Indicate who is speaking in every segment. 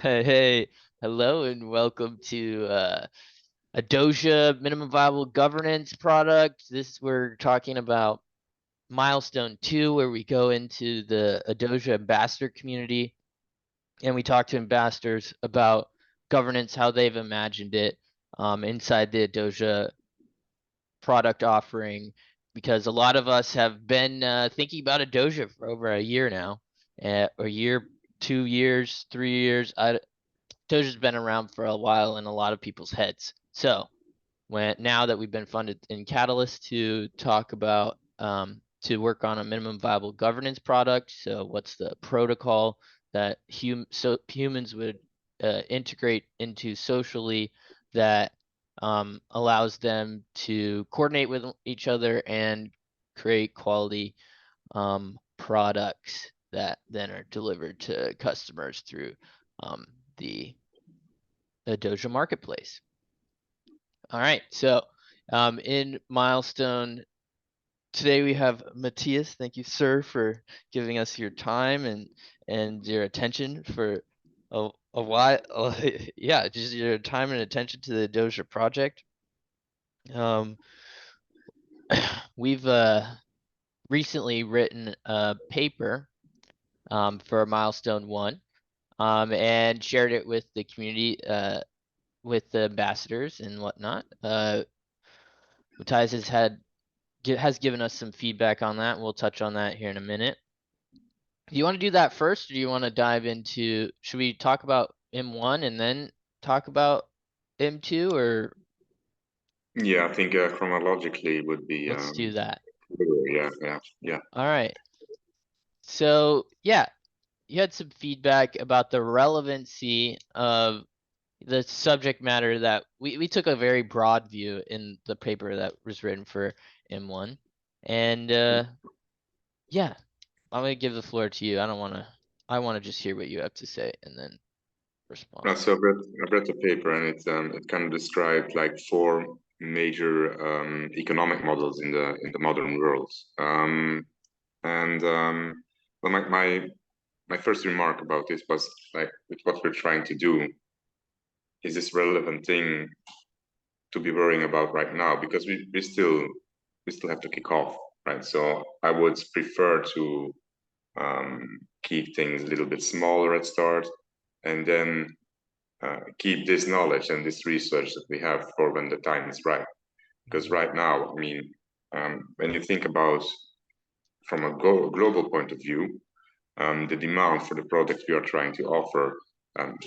Speaker 1: Hey, hello and welcome to Adosia minimum viable governance product. We're talking about milestone 2, where we go into the Adosia ambassador community and we talk to ambassadors about governance, how they've imagined it inside the Adosia product offering, because a lot of us have been thinking about Adosia for over a year now, a year, 2 years, 3 years. Doja's been around for a while in a lot of people's heads. So now that we've been funded in Catalyst to talk about to work on a minimum viable governance product. So what's the protocol that humans would integrate into socially that allows them to coordinate with each other and create quality products that then are delivered to customers through the Doja marketplace. All right, so in milestone today we have Matthias. Thank you, sir, for giving us your time and your attention for a while. Yeah, just your time and attention to the Doja project. We've recently written a paper for milestone 1 and shared it with the community, with the ambassadors and whatnot. Matthias has given us some feedback on that, and we'll touch on that here in a minute. Do you want to do that first, or do you want to dive into? Should we talk about M1 and then talk about M2, or
Speaker 2: Yeah, I think chronologically would be
Speaker 1: let's do that?
Speaker 2: yeah.
Speaker 1: All right. So yeah, you had some feedback about the relevancy of the subject matter that we took a very broad view in the paper that was written for M1, and yeah, I'm gonna give the floor to you. I wanna just hear what you have to say and then respond.
Speaker 2: So I've read the paper, and it kind of described like four major economic models in the modern world. And well, my first remark about this was like, with what we're trying to do, is this relevant thing to be worrying about right now? Because we still have to kick off, right? So I would prefer to keep things a little bit smaller at start, and then keep this knowledge and this research that we have for when the time is right. Because right now, I mean, when you think about from a global point of view, the demand for the product we are trying to offer, um,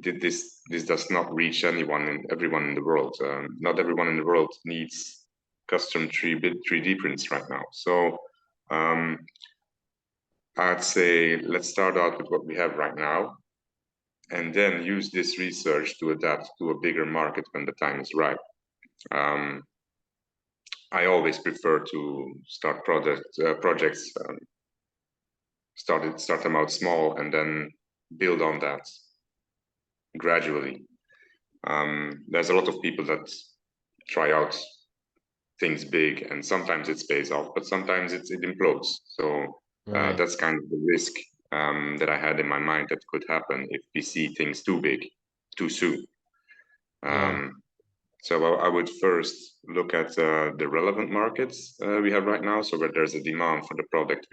Speaker 2: this does not reach everyone in the world. Not everyone in the world needs custom 3D prints right now. So I'd say let's start out with what we have right now, and then use this research to adapt to a bigger market when the time is right. Um, I always prefer to start projects, start them out small, and then build on that gradually. There's a lot of people that try out things big, and sometimes it pays off, but sometimes it implodes. So
Speaker 1: Right.
Speaker 2: that's kind of the risk that I had in my mind that could happen if we see things too big, too soon.
Speaker 1: Yeah.
Speaker 2: So I would first look at the relevant markets we have right now. So where there's a demand for the product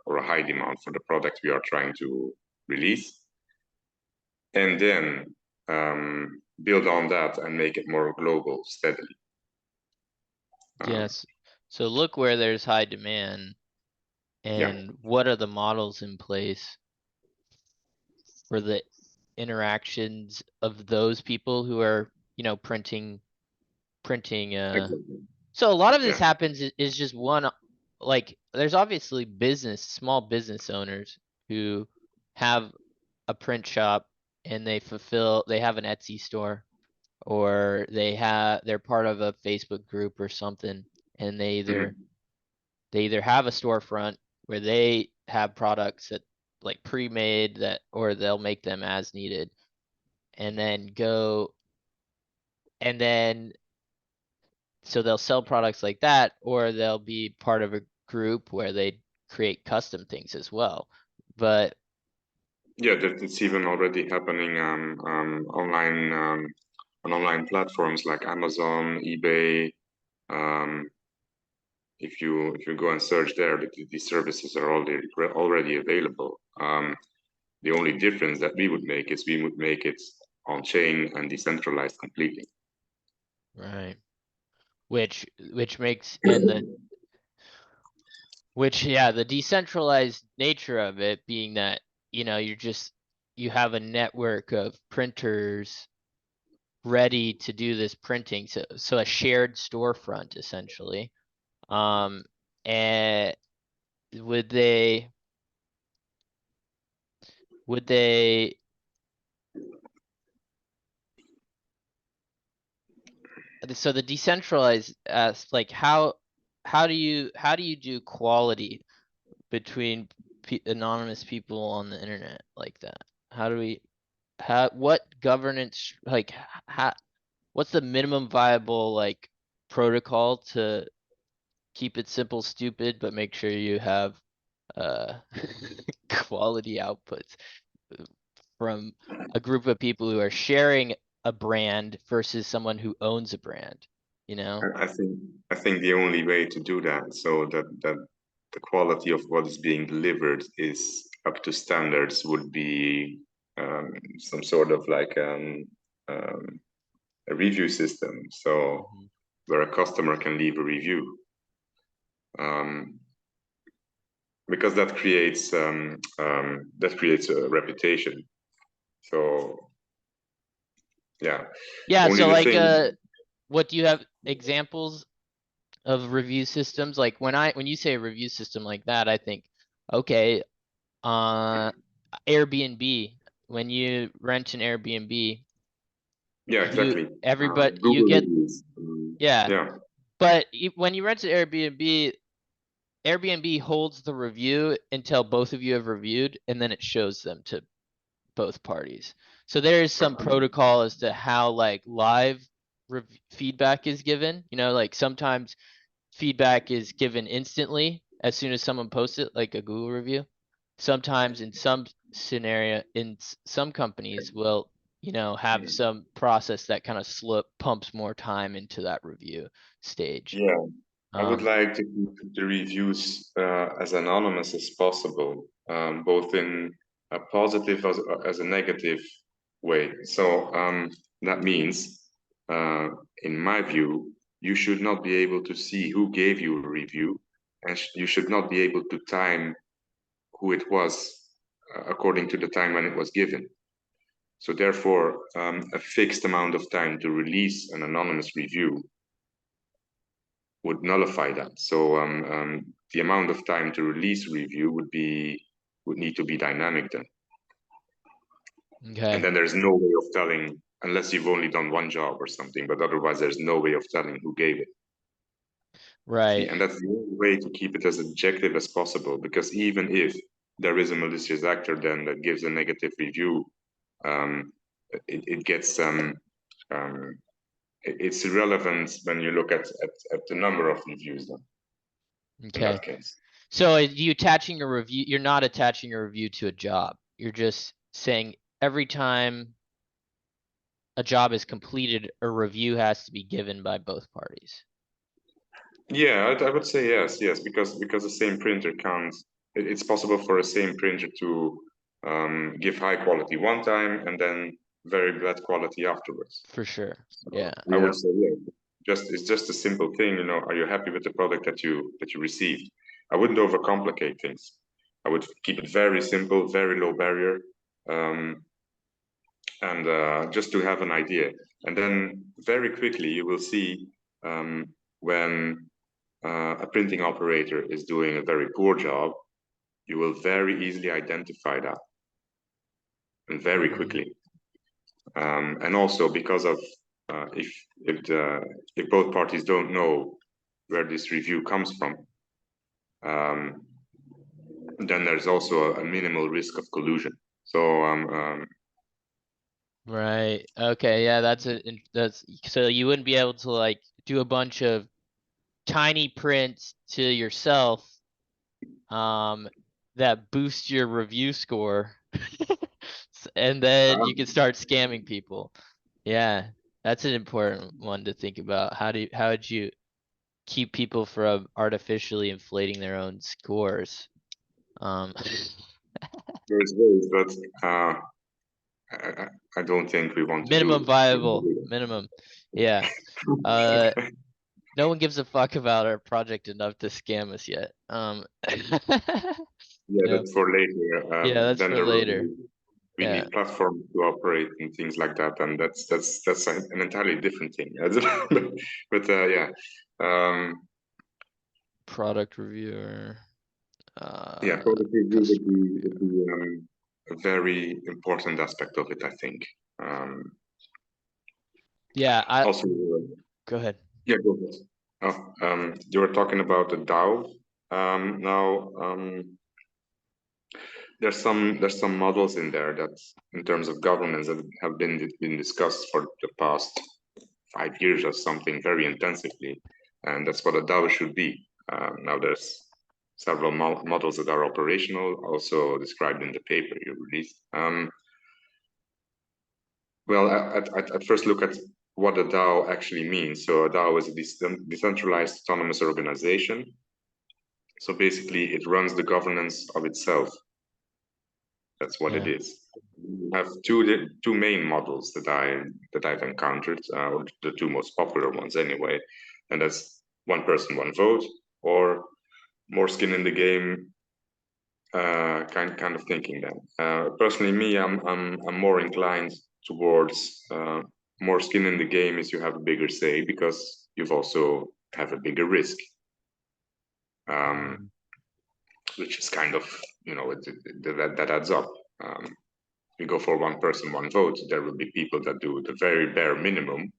Speaker 2: or a high demand for the product we are trying to release, and then build on that and make it more global steadily.
Speaker 1: Yes. So look where there's high demand
Speaker 2: Yeah,
Speaker 1: and what are the models in place for the interactions of those people who are, printing
Speaker 2: exactly.
Speaker 1: so a lot of this
Speaker 2: Yeah,
Speaker 1: happens is just one, like there's obviously small business owners who have a print shop and they have an Etsy store, or they're part of a Facebook group or something, and
Speaker 2: hmm
Speaker 1: they either have a storefront where they have products that like pre-made, that or they'll make them as needed, and then go and then so they'll sell products like that, or they'll be part of a group where they create custom things as well. But
Speaker 2: Yeah, it's even already happening online on online platforms like Amazon, eBay. If you go and search there, these services are already available. The only difference that we would make is we would make it on chain and decentralized completely.
Speaker 1: Right. Which makes, and the decentralized nature of it being that, you have a network of printers ready to do this printing. So a shared storefront essentially. And would they so the decentralized like how do you do quality between anonymous people on the internet like that? How do we what governance, like how what's the minimum viable like protocol to keep it simple, stupid, but make sure you have uh quality outputs from a group of people who are sharing a brand versus someone who owns a brand, you know?
Speaker 2: I think the only way to do that, so that the quality of what is being delivered is up to standards, would be some sort of like a review system. So
Speaker 1: Mhm.
Speaker 2: where a customer can leave a review, because that creates a reputation. So yeah,
Speaker 1: Yeah,
Speaker 2: only
Speaker 1: so
Speaker 2: the
Speaker 1: like
Speaker 2: thing.
Speaker 1: what do you have examples of review systems? Like when you say a review system like that, I think, okay, uh Airbnb, when you rent an Airbnb,
Speaker 2: Yeah, exactly.
Speaker 1: you
Speaker 2: Google
Speaker 1: get,
Speaker 2: reviews.
Speaker 1: yeah,
Speaker 2: Yeah.
Speaker 1: but when you rent an Airbnb, Airbnb holds the review until both of you have reviewed, and then it shows them to both parties. So there is some protocol as to how like live feedback is given. Like sometimes feedback is given instantly as soon as someone posts it, like a Google review. Sometimes in some scenario, some companies will, have some process that kind of pumps more time into that review stage.
Speaker 2: Yeah, I would
Speaker 1: Um,
Speaker 2: like to keep the reviews as anonymous as possible, both in a positive as a negative way. So that means, in my view, you should not be able to see who gave you a review, and you should not be able to time who it was according to the time when it was given. So therefore, a fixed amount of time to release an anonymous review would nullify that. So the amount of time to release review would need to be dynamic then. And
Speaker 1: okay,
Speaker 2: then there's no way of telling, unless you've only done one job or something, but otherwise there's no way of telling who gave it. See,
Speaker 1: right.
Speaker 2: and that's the only way to keep it as objective as possible, because even if there is a malicious actor then that gives a negative review, um, it gets it's irrelevant when you look at the number of reviews then, in that
Speaker 1: Okay.
Speaker 2: case.
Speaker 1: So you attaching a review, you're not attaching a review to a job. You're just saying every time a job is completed, a review has to be given by both parties.
Speaker 2: Yeah, I would say yes, because the same printer can't. It's possible for a same printer to give high quality one time and then very bad quality afterwards.
Speaker 1: For sure.
Speaker 2: So
Speaker 1: Yeah.
Speaker 2: I would say yeah, it's just a simple thing. Are you happy with the product that you received? I wouldn't overcomplicate things. I would keep it very simple, very low barrier, and just to have an idea. And then very quickly you will see when a printing operator is doing a very poor job, you will very easily identify that, and very
Speaker 1: Mhm.
Speaker 2: quickly. And also because of if both parties don't know where this review comes from, um, then there's also a minimal risk of collusion. So
Speaker 1: Right. Okay. Yeah, that's so you wouldn't be able to like do a bunch of tiny prints to yourself that boost your review score And then you
Speaker 2: Um,
Speaker 1: can start scamming people. Yeah, that's an important one to think about. How would you keep people from artificially inflating their own scores?
Speaker 2: there's ways, but I don't think we want to
Speaker 1: Minimum
Speaker 2: do.
Speaker 1: viable, minimum. Yeah. Uh, no one gives a fuck about our project enough to scam us yet.
Speaker 2: Yeah,
Speaker 1: No.
Speaker 2: that's for later.
Speaker 1: Yeah, that's
Speaker 2: Then
Speaker 1: for
Speaker 2: there will
Speaker 1: later.
Speaker 2: be, we
Speaker 1: Yeah.
Speaker 2: need platforms to operate and things like that, and that's an entirely different thing. But yeah, um,
Speaker 1: Product reviewer.
Speaker 2: yeah, product review
Speaker 1: Customer
Speaker 2: would
Speaker 1: review.
Speaker 2: be a very important aspect of it, I think.
Speaker 1: Yeah,
Speaker 2: Also,
Speaker 1: go ahead.
Speaker 2: yeah, go ahead. You were talking about the DAO. Now, there's some models in there that, in terms of governance, that have been discussed for the past 5 years or something very intensively, and that's what a DAO should be. Now, there's several models that are operational, also described in the paper you released. Well, at first look at what a DAO actually means. So a DAO is a decentralized autonomous organization. So basically, it runs the governance of itself. That's what it
Speaker 1: Yeah.
Speaker 2: is. We have two main models that I've encountered, or the two most popular ones anyway, and that's one person, one vote, or more skin in the game kind of thinking. Then, personally, me, I'm more inclined towards more skin in the game is you have a bigger say because you've also have a bigger risk. Um, which is kind of, that adds up. We go for one person, one vote, there will be people that do the very bare minimum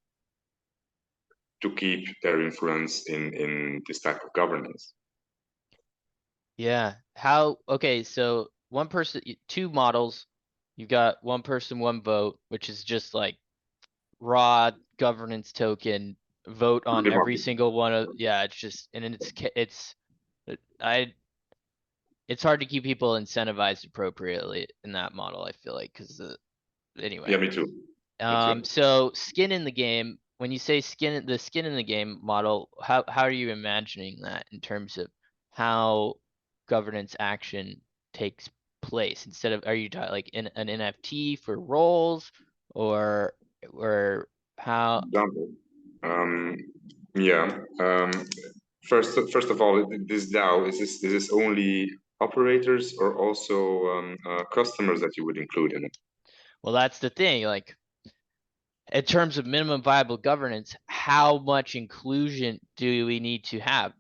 Speaker 2: to keep their influence in this type of governance.
Speaker 1: Yeah. Okay, so one person, two models. You've got one person, one vote, which is just like raw governance token, vote on every
Speaker 2: Democracy.
Speaker 1: single one of, yeah, it's just, and I, it's hard to keep people incentivized appropriately in that model, I feel like, because
Speaker 2: Yeah,
Speaker 1: anyway.
Speaker 2: me too. Me too.
Speaker 1: So skin in the game, when you say the skin in the game model, how are you imagining that in terms of how governance action takes place? Instead of, are you talking like an NFT for roles, or how?
Speaker 2: Example. Um, yeah. First of all, this DAO, is this only operators or also customers that you would include in it?
Speaker 1: Well, that's the thing. Like, in terms of minimum viable governance, how much inclusion do we need to have?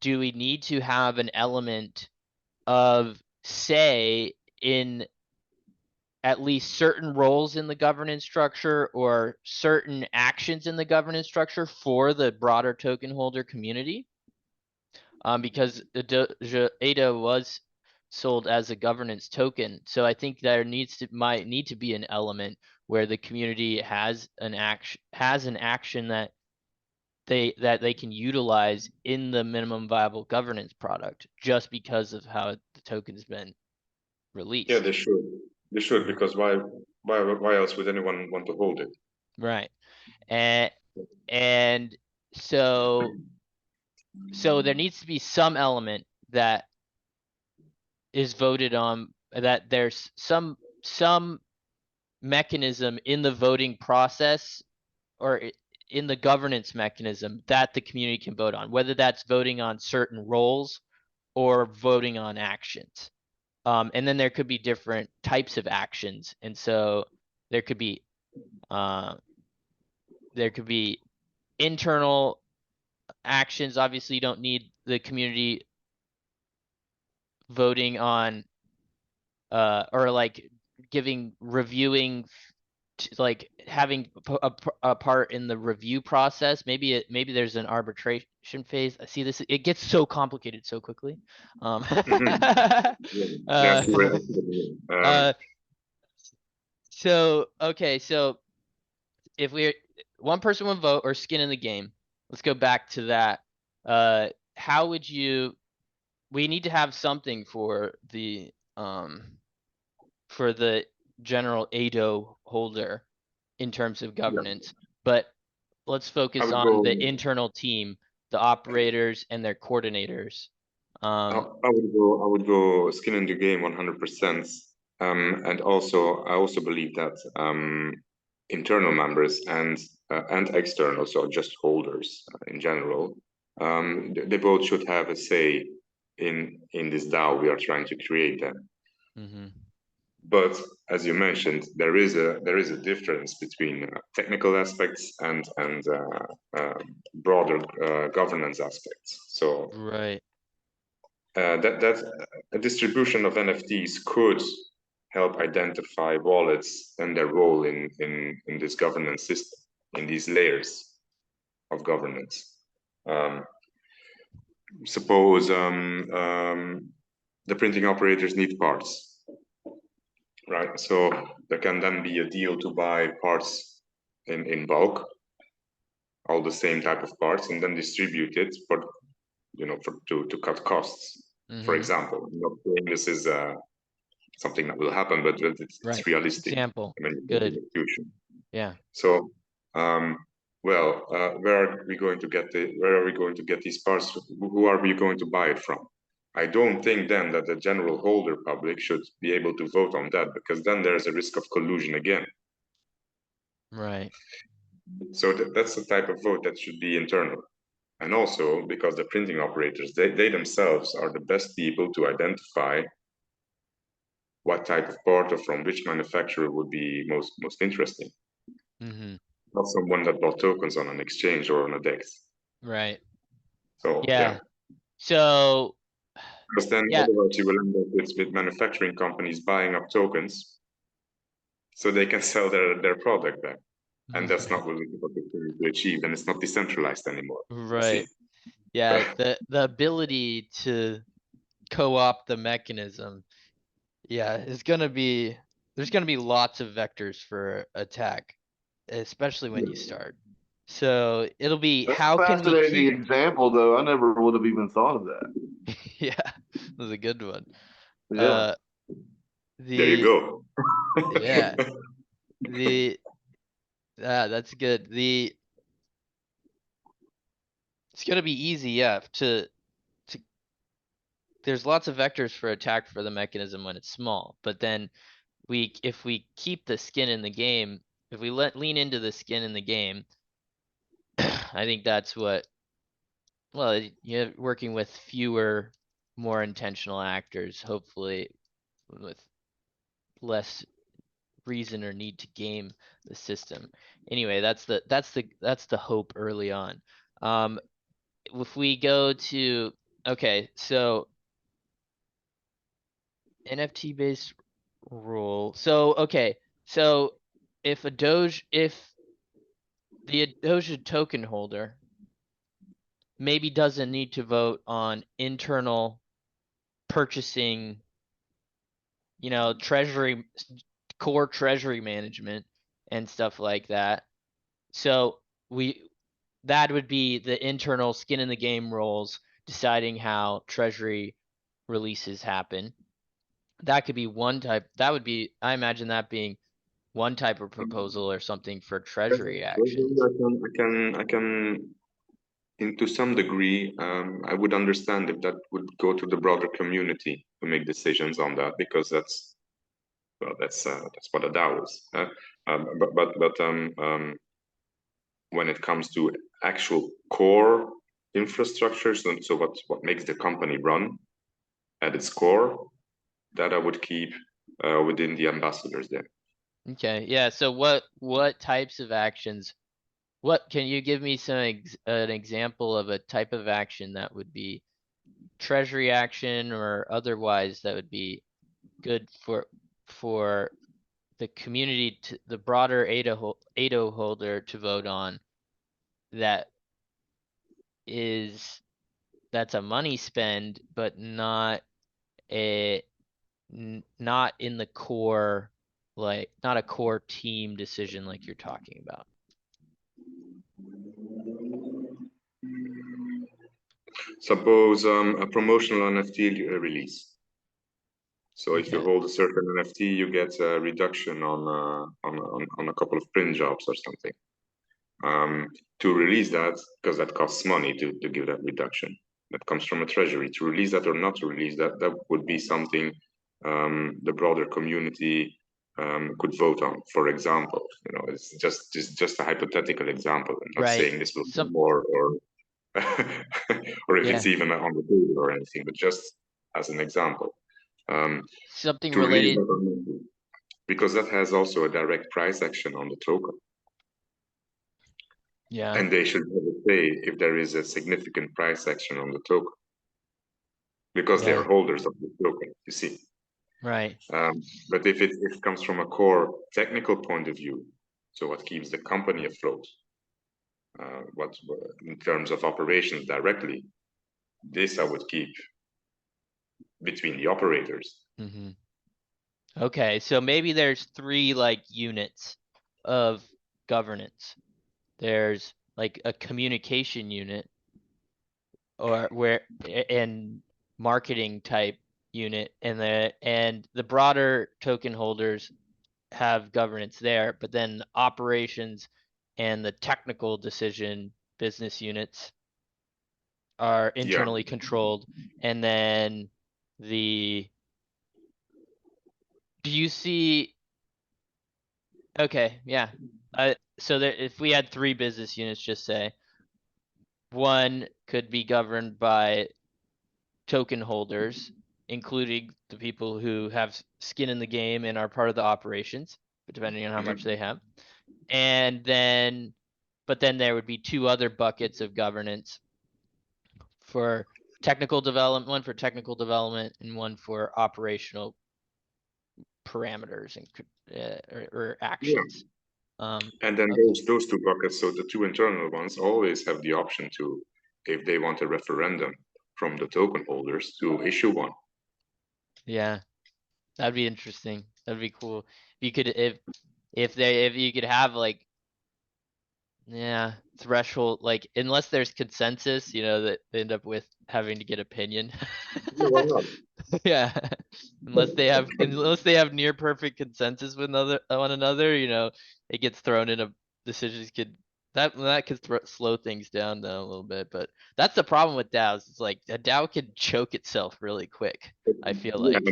Speaker 1: Do we need to have an element of say in at least certain roles in the governance structure or certain actions in the governance structure for the broader token holder community? Because ADA was sold as a governance token, so I think there might need to be an element where the community has an action that they can utilize in the minimum viable governance product, just because of how the token's been
Speaker 2: Yeah,
Speaker 1: released.
Speaker 2: they should. They should, because why else would anyone want to hold it?
Speaker 1: Right. And and so there needs to be some element that is voted on, that there's some mechanism in the voting process or in the governance mechanism that the community can vote on, whether that's voting on certain roles or voting on actions. And then there could be different types of actions, and so there could be uh, internal actions. Obviously, you don't need the community voting on or like reviewing, like having a part in the review process. Maybe there's an arbitration phase. I see this, it gets so complicated so quickly.
Speaker 2: Mhm. Yeah, I
Speaker 1: uh,
Speaker 2: see I see what you mean.
Speaker 1: uh, so okay, so if we're one person, one vote, or skin in the game, let's go back to that. How would you? We need to have something for the general ADO holder in terms of
Speaker 2: Yeah.
Speaker 1: governance, but let's
Speaker 2: I
Speaker 1: focus
Speaker 2: would
Speaker 1: on
Speaker 2: go.
Speaker 1: the internal team, the operators and their coordinators.
Speaker 2: I would go skin in the game 100%. And also, I also believe that internal members and external, so just holders in general, they both should have a say in this DAO we are trying to create. Then, but as you mentioned, there is a difference between technical aspects and broader governance aspects. So
Speaker 1: Right.
Speaker 2: that a distribution of NFTs could help identify wallets and their role in this governance system, in these layers of governance. Suppose the printing operators need parts, right? So there can then be a deal to buy parts in bulk, all the same type of parts, and then distribute it for to cut costs. For example, I'm not saying this is something that will happen, but it's
Speaker 1: Right.
Speaker 2: realistic.
Speaker 1: Example.
Speaker 2: I mean,
Speaker 1: Good.
Speaker 2: execution.
Speaker 1: Yeah.
Speaker 2: So, where are we going to get these parts? Who are we going to buy it from? I don't think then that the general holder public should be able to vote on that, because then there's a risk of collusion again.
Speaker 1: Right.
Speaker 2: So that's the type of vote that should be internal. And also because the printing operators, they themselves are the best people to identify what type of part or from which manufacturer would be most interesting. Not someone that bought tokens on an exchange or on a DEX.
Speaker 1: Right.
Speaker 2: So
Speaker 1: Yeah. So
Speaker 2: because then
Speaker 1: yeah.
Speaker 2: otherwise you will end up with manufacturing companies buying up tokens so they can sell their product back. And that's not what we're trying to achieve, and it's not decentralized anymore.
Speaker 1: Right. Yeah, the ability to co-opt the mechanism, yeah, is gonna be there's gonna be lots of vectors for attack, especially when you start. So it'll be
Speaker 3: That's a
Speaker 1: how can we
Speaker 3: fascinating
Speaker 1: keep
Speaker 3: example, though. I never would have even thought of that.
Speaker 1: yeah, that was a good one.
Speaker 3: Yeah.
Speaker 2: There you
Speaker 1: The
Speaker 2: go.
Speaker 1: yeah, the that's good. It's gonna be easy, yeah, to there's lots of vectors for attack for the mechanism when it's small, but then if we keep the skin in the game, if we lean into the skin in the game, I think that's what, well, you're working with fewer, more intentional actors, hopefully with less reason or need to game the system. Anyway, that's the hope early on. If we go to, okay, so NFT based rule. So, okay, so if the Adosia token holder maybe doesn't need to vote on internal purchasing, core treasury management and stuff like that. So that would be the internal skin in the game roles deciding how treasury releases happen. That could be one type. I imagine that being one type of proposal or something for treasury actions.
Speaker 2: I can to some degree, I would understand if that would go to the broader community to make decisions on that, because that's what a DAO is. But when it comes to actual core infrastructures, and so what makes the company run at its core, that I would keep within the ambassadors there.
Speaker 1: Okay, yeah. So what types of actions? What can you give me an example of a type of action that would be treasury action or otherwise that would be good for the community, to the broader ADO holder to vote on, that's a money spend, but not not in the core, like not a core team decision like you're talking about.
Speaker 2: Suppose a promotional NFT release. So if you
Speaker 1: Okay.
Speaker 2: hold a certain NFT, you get a reduction on a couple of print jobs or something. To release that, because that costs money to give that reduction, that comes from a treasury. To release that or not to release that, that would be something the broader community could vote on. For example, you know, it's just a hypothetical example. I'm not
Speaker 1: Right.
Speaker 2: saying this will be more or or if
Speaker 1: Yeah.
Speaker 2: it's even on the table or anything, but just as an example.
Speaker 1: Something
Speaker 2: To release
Speaker 1: related.
Speaker 2: that or not, because that has also a direct price action on the token.
Speaker 1: Yeah.
Speaker 2: And they should have a say if there is a significant price action on the token, because they
Speaker 1: Yeah.
Speaker 2: are holders of the token, you see.
Speaker 1: Right.
Speaker 2: But if it comes from a core technical point of view, so what keeps the company afloat, what in terms of operations directly, this I would keep between the operators.
Speaker 1: Mm-hmm. Okay, so maybe there's 3 like units of governance. There's like a communication unit, or and marketing type unit, and the broader token holders have governance there, but then the operations and the technical decision business units are
Speaker 2: Yeah,
Speaker 1: internally controlled, and then do you see? Okay, yeah. So that if we had 3 business units, just say, one could be governed by token holders, including the people who have skin in the game and are part of the operations, depending on how much they have. And then, but then there would be 2 other buckets of governance for technical development, one for technical development and one for operational parameters and or
Speaker 2: yeah.
Speaker 1: actions.
Speaker 2: And then
Speaker 1: Okay.
Speaker 2: those 2 buckets, so the 2 internal ones always have the option to, if they want a referendum from the token holders, to issue one.
Speaker 1: Yeah, that'd be interesting. That'd be cool. If you could, if you could have like, yeah, threshold, like, unless there's consensus, you know, that they end up with having to get opinion.
Speaker 2: Yeah, why not?
Speaker 1: Yeah, unless they have near perfect consensus with one another, you know, it gets thrown in a decisions that could slow things down though a little bit. But that's the problem with DAOs. It's like a DAO can choke itself really quick, I feel
Speaker 2: Yeah,
Speaker 1: like.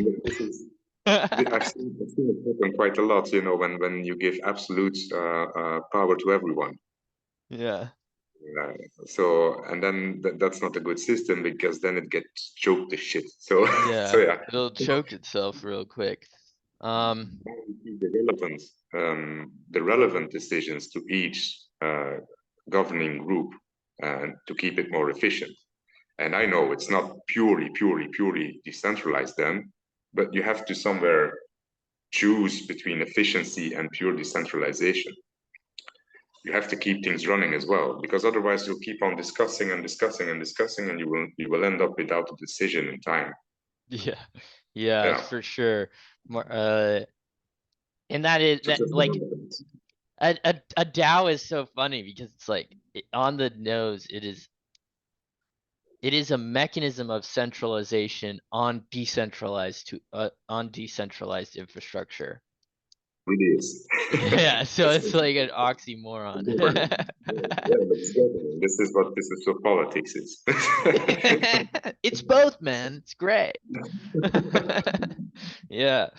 Speaker 2: I've seen it happen quite a lot, you know, when you give absolute power to everyone.
Speaker 1: Yeah.
Speaker 2: So, and then that's not a good system, because then it gets choked to shit. So, so
Speaker 1: Yeah,
Speaker 2: yeah.
Speaker 1: it'll choke itself real quick.
Speaker 2: The relevant decisions to each governing group, to keep it more efficient. And I know it's not purely decentralized then, but you have to somewhere choose between efficiency and pure decentralization. You have to keep things running as well, because otherwise you'll keep on discussing and you will end up without a decision in time.
Speaker 1: Yeah, yeah,
Speaker 2: Yeah.
Speaker 1: for sure. More, and that is
Speaker 2: So
Speaker 1: that
Speaker 2: just
Speaker 1: like
Speaker 2: remember that.
Speaker 1: a DAO is so funny because it's like on the nose. It is a mechanism of centralization on decentralized infrastructure.
Speaker 2: Really is.
Speaker 1: Yeah, so
Speaker 2: That's
Speaker 1: it's like an oxymoron.
Speaker 2: exactly. This is what politics is.
Speaker 1: It's both, man. It's great. Yeah.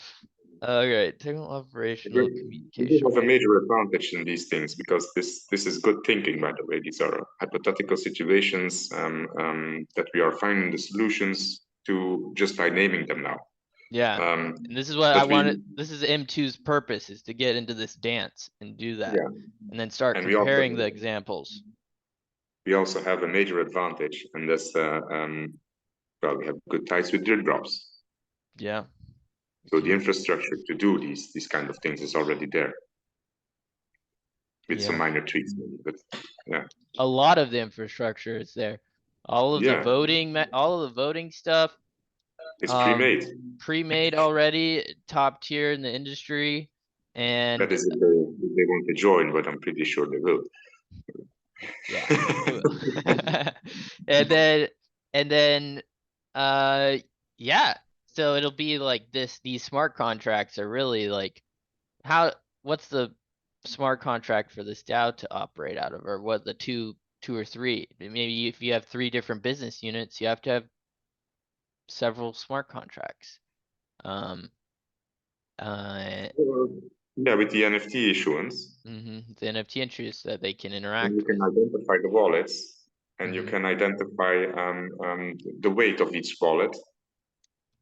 Speaker 1: Okay. Technical operational
Speaker 2: We do
Speaker 1: communication.
Speaker 2: have a major advantage in these things, because this is good thinking, by the way. These are hypothetical situations that we are finding the solutions to just by naming them now.
Speaker 1: Yeah. And this is what I
Speaker 2: But
Speaker 1: wanted. This is M2's purpose, is to get into this dance and do that.
Speaker 2: yeah,
Speaker 1: And then start
Speaker 2: and
Speaker 1: comparing the examples.
Speaker 2: we also have a major advantage, and that's well, we have good ties with drops.
Speaker 1: Yeah.
Speaker 2: So the infrastructure to do these kind of things is already there, with some
Speaker 1: Yeah.
Speaker 2: minor tweaks, but yeah.
Speaker 1: A lot of the infrastructure is there. All of the voting stuff,
Speaker 2: It's pre-made.
Speaker 1: pre-made already, top tier in the industry. And
Speaker 2: That is if they want to join, but I'm pretty sure they will.
Speaker 1: yeah, they will. And then yeah, So it'll be like this, these smart contracts are really like, what's the smart contract for this DAO to operate out of, or what the two or three? Maybe if you have 3 different business units, you have to have several smart contracts. Uh,
Speaker 2: Yeah, with the NFT issuance,
Speaker 1: the NFT interests that they can
Speaker 2: and
Speaker 1: interact
Speaker 2: you can
Speaker 1: with.
Speaker 2: identify the wallets, and you
Speaker 1: Mhm.
Speaker 2: can identify the weight of each wallet,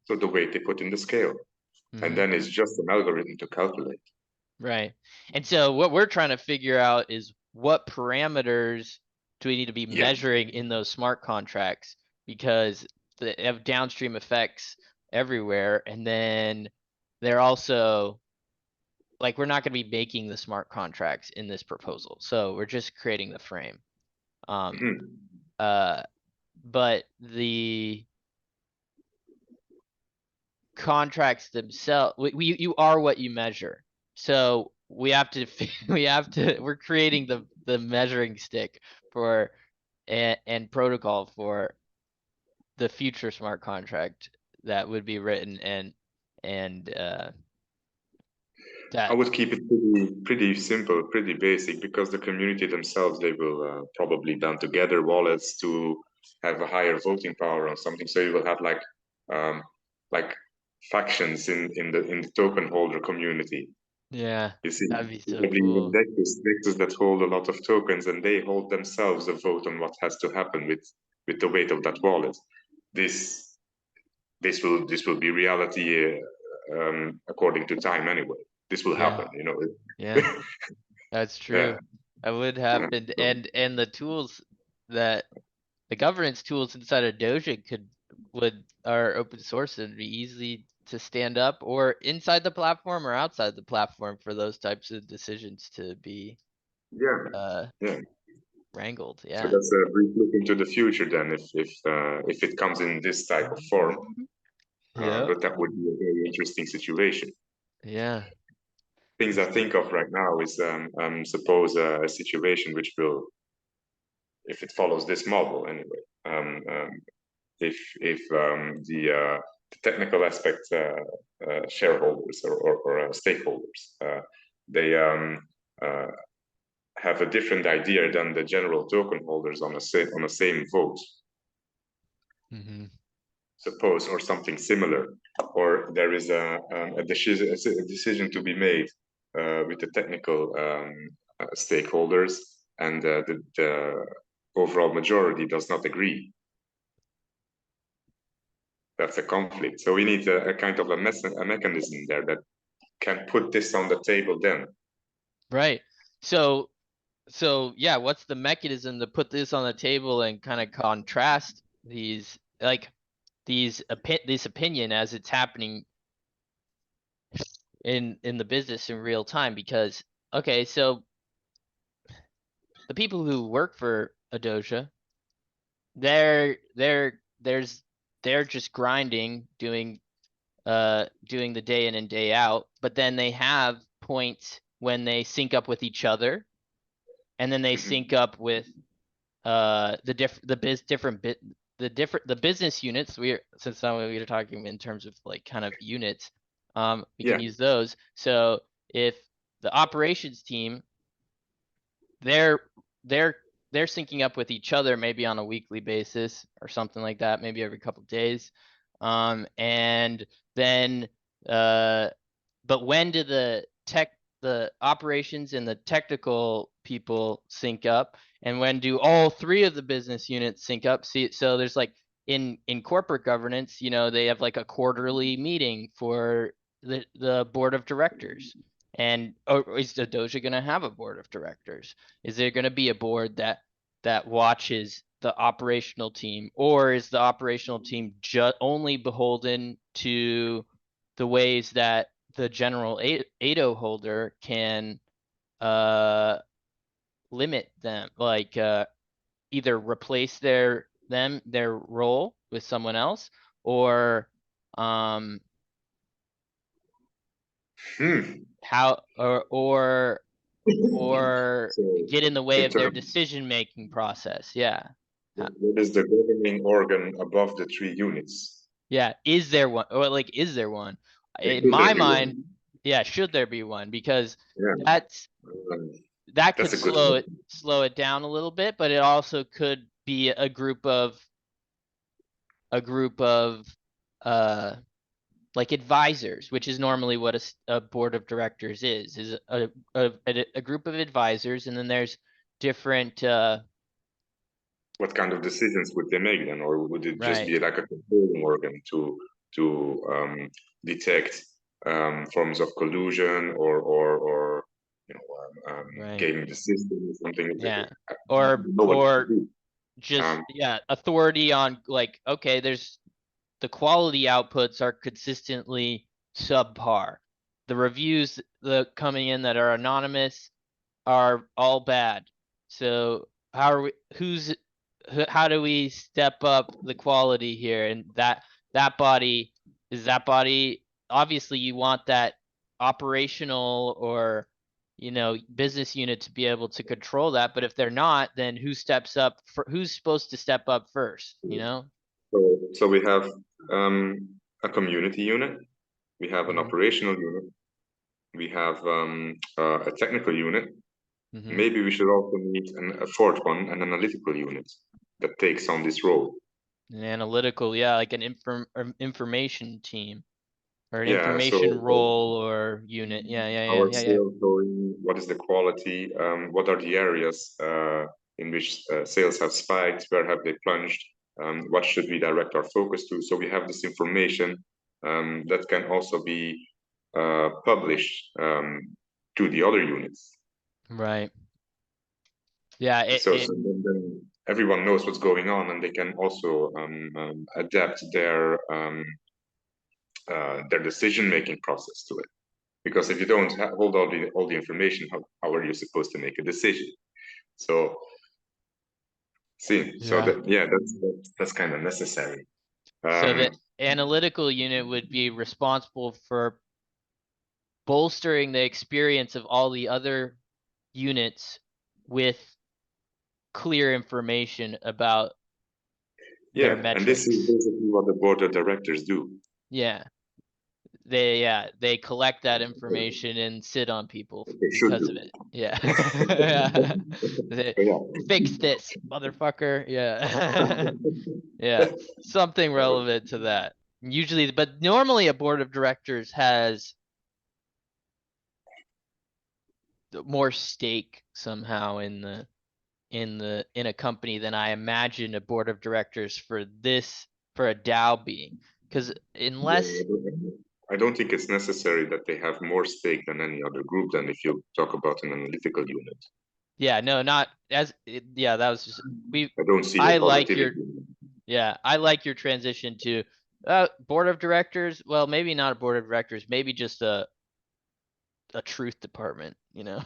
Speaker 2: so the weight they put in the scale, and
Speaker 1: Mhm.
Speaker 2: then it's just an algorithm to calculate.
Speaker 1: Right. And so what we're trying to figure out is what parameters do we need to be
Speaker 2: Yeah.
Speaker 1: measuring in those smart contracts, because they have downstream effects everywhere. And then they're also like, we're not going to be making the smart contracts in this proposal. So we're just creating the frame.
Speaker 2: Mhm.
Speaker 1: But the contracts themselves, you are what you measure. So we have to we're creating the measuring stick for and protocol for the future smart contract that would be written, and
Speaker 2: I
Speaker 1: that
Speaker 2: would keep it pretty simple, pretty basic, because the community themselves, they will probably band together wallets to have a higher voting power on something. So you will have like factions in the token holder community.
Speaker 1: yeah,
Speaker 2: You see,
Speaker 1: that'd be so
Speaker 2: probably even
Speaker 1: cool.
Speaker 2: dexes that hold a lot of tokens, and they hold themselves a vote on what has to happen with the weight of that wallet. This will be reality according to time anyway. This will
Speaker 1: Yeah,
Speaker 2: happen, you know.
Speaker 1: yeah, that's
Speaker 2: Yeah,
Speaker 1: true. That would
Speaker 2: yeah.
Speaker 1: happen. And the tools that the governance tools inside of Doja are open source and be easy to stand up, or inside the platform or outside the platform, for those types of decisions to be
Speaker 2: Yeah,
Speaker 1: uh
Speaker 2: yeah.
Speaker 1: wrangled.
Speaker 2: So
Speaker 1: Yeah.
Speaker 2: that's a brief look into the future then, if it comes in this type of form.
Speaker 1: Yeah.
Speaker 2: But that would be a very interesting situation.
Speaker 1: Yeah.
Speaker 2: Things I think of right now is suppose a situation which will, if it follows this model anyway, if the technical aspect shareholders or stakeholders they have a different idea than the general token holders on a same vote,
Speaker 1: Mm-hmm.
Speaker 2: suppose, or something similar, or there is a decision to be made with the technical stakeholders, and the overall majority does not agree. That's a conflict. So we need a kind of a mechanism there that can put this on the table then.
Speaker 1: Right. So yeah, what's the mechanism to put this on the table and kind of contrast these, like, this opinion as it's happening in the business in real time? Because okay, so the people who work for Adosia, there's they're just grinding, doing the day in and day out, but then they have points when they sync up with each other, and then they sync up with the business units. Since now we're talking in terms of like kind of units, we
Speaker 2: Yeah,
Speaker 1: can use those. So if the operations team, they're they're they're syncing up with each other maybe on a weekly basis or something like that, maybe every couple of days, and then but when do the operations and the technical people sync up, and when do all 3 of the business units sync up? See, so there's like in corporate governance, they have like a quarterly meeting for the board of directors. And is the Doja going to have a board of directors? Is there going to be a board that watches the operational team, or is the operational team only beholden to the ways that the general ADO holder can limit them, like either replace their role with someone else, or
Speaker 2: hmm.
Speaker 1: how or
Speaker 2: So
Speaker 1: get in the way
Speaker 2: in
Speaker 1: of their
Speaker 2: terms,
Speaker 1: decision making process. Yeah.
Speaker 2: what is the governing organ above the 3 units?
Speaker 1: Yeah, is there one? Or like, is there one? In
Speaker 2: Could there
Speaker 1: my
Speaker 2: be one?
Speaker 1: mind, yeah, should there be one? Because
Speaker 2: Yeah,
Speaker 1: that's
Speaker 2: um,
Speaker 1: that could
Speaker 2: that's a good
Speaker 1: slow it down a little bit, but it also could be a group of uh like advisors, which is normally what a board of directors is a group of advisors, and then there's different
Speaker 2: what kind of decisions would they make then, or would it just
Speaker 1: right.
Speaker 2: be like a controlling organ to detect forms of collusion or
Speaker 1: Right.
Speaker 2: gaming the system or something?
Speaker 1: Yeah.
Speaker 2: I
Speaker 1: Or
Speaker 2: don't know what to do.
Speaker 1: just, yeah, authority on, like, okay, there's the quality outputs are consistently subpar. The reviews that coming in that are anonymous are all bad. So how are we, how do we step up the quality here? And that body obviously you want that operational or business unit to be able to control that, but if they're not, then who's supposed to step up first,
Speaker 2: So we have a community unit, we have an
Speaker 1: Mhm.
Speaker 2: operational unit, we have a technical unit.
Speaker 1: Mhm.
Speaker 2: Maybe we should also need a fourth one, an analytical unit that takes on this role.
Speaker 1: An analytical, yeah, like an information team or an
Speaker 2: Yeah,
Speaker 1: information
Speaker 2: so
Speaker 1: role or unit.
Speaker 2: our
Speaker 1: Yeah.
Speaker 2: sales going, what is the quality, what are the areas in which sales have spiked, where have they plunged, what should we direct our focus to? So we have this information that can also be published to the other units.
Speaker 1: Right. Yeah.
Speaker 2: So then everyone knows what's going on, and they can also adapt their decision-making process to it. Because if you don't hold all the information, how are you supposed to make a decision? So that's kind of necessary.
Speaker 1: So the analytical unit would be responsible for bolstering the experience of all the other units with clear information about their
Speaker 2: and this is
Speaker 1: metrics.
Speaker 2: basically what the board of directors do.
Speaker 1: Yeah. They collect that information and sit on people
Speaker 2: They should
Speaker 1: because
Speaker 2: do.
Speaker 1: of it. Yeah.
Speaker 2: Yeah.
Speaker 1: Fix this, motherfucker. Yeah. Yeah. Something relevant to that. Usually, but normally a board of directors has more stake somehow in a company than I imagine a board of directors for a DAO being. Because unless
Speaker 2: I don't think it's necessary that they have more stake than any other group than if you talk about an analytical unit.
Speaker 1: yeah, no, not as yeah, that was just
Speaker 2: I don't see
Speaker 1: I
Speaker 2: the
Speaker 1: like your
Speaker 2: positivity.
Speaker 1: I like your transition to board of directors. Well, maybe not a board of directors, maybe just a truth department,
Speaker 2: Ministry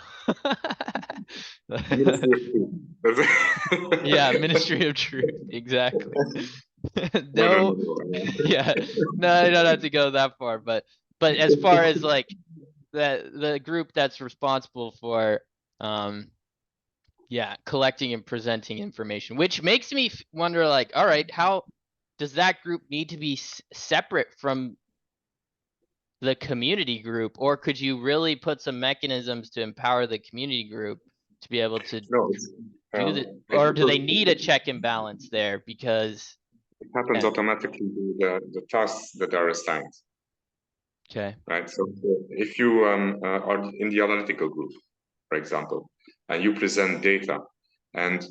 Speaker 2: of Truth.
Speaker 1: Yeah, Ministry of Truth, exactly.
Speaker 2: No, no,
Speaker 1: No,
Speaker 2: no.
Speaker 1: yeah, no, I don't have to go that far, but as far as like the group that's responsible for yeah, collecting and presenting information, which makes me wonder, like, all right, how does that group need to be separate from the community group, or could you really put some mechanisms to empower the community group to be able to
Speaker 2: No,
Speaker 1: do the,
Speaker 2: it
Speaker 1: or do they need a check and balance there? Because
Speaker 2: happens automatically with the tasks that are assigned,
Speaker 1: okay,
Speaker 2: right? So if you are in the analytical group, for example, and you present data, and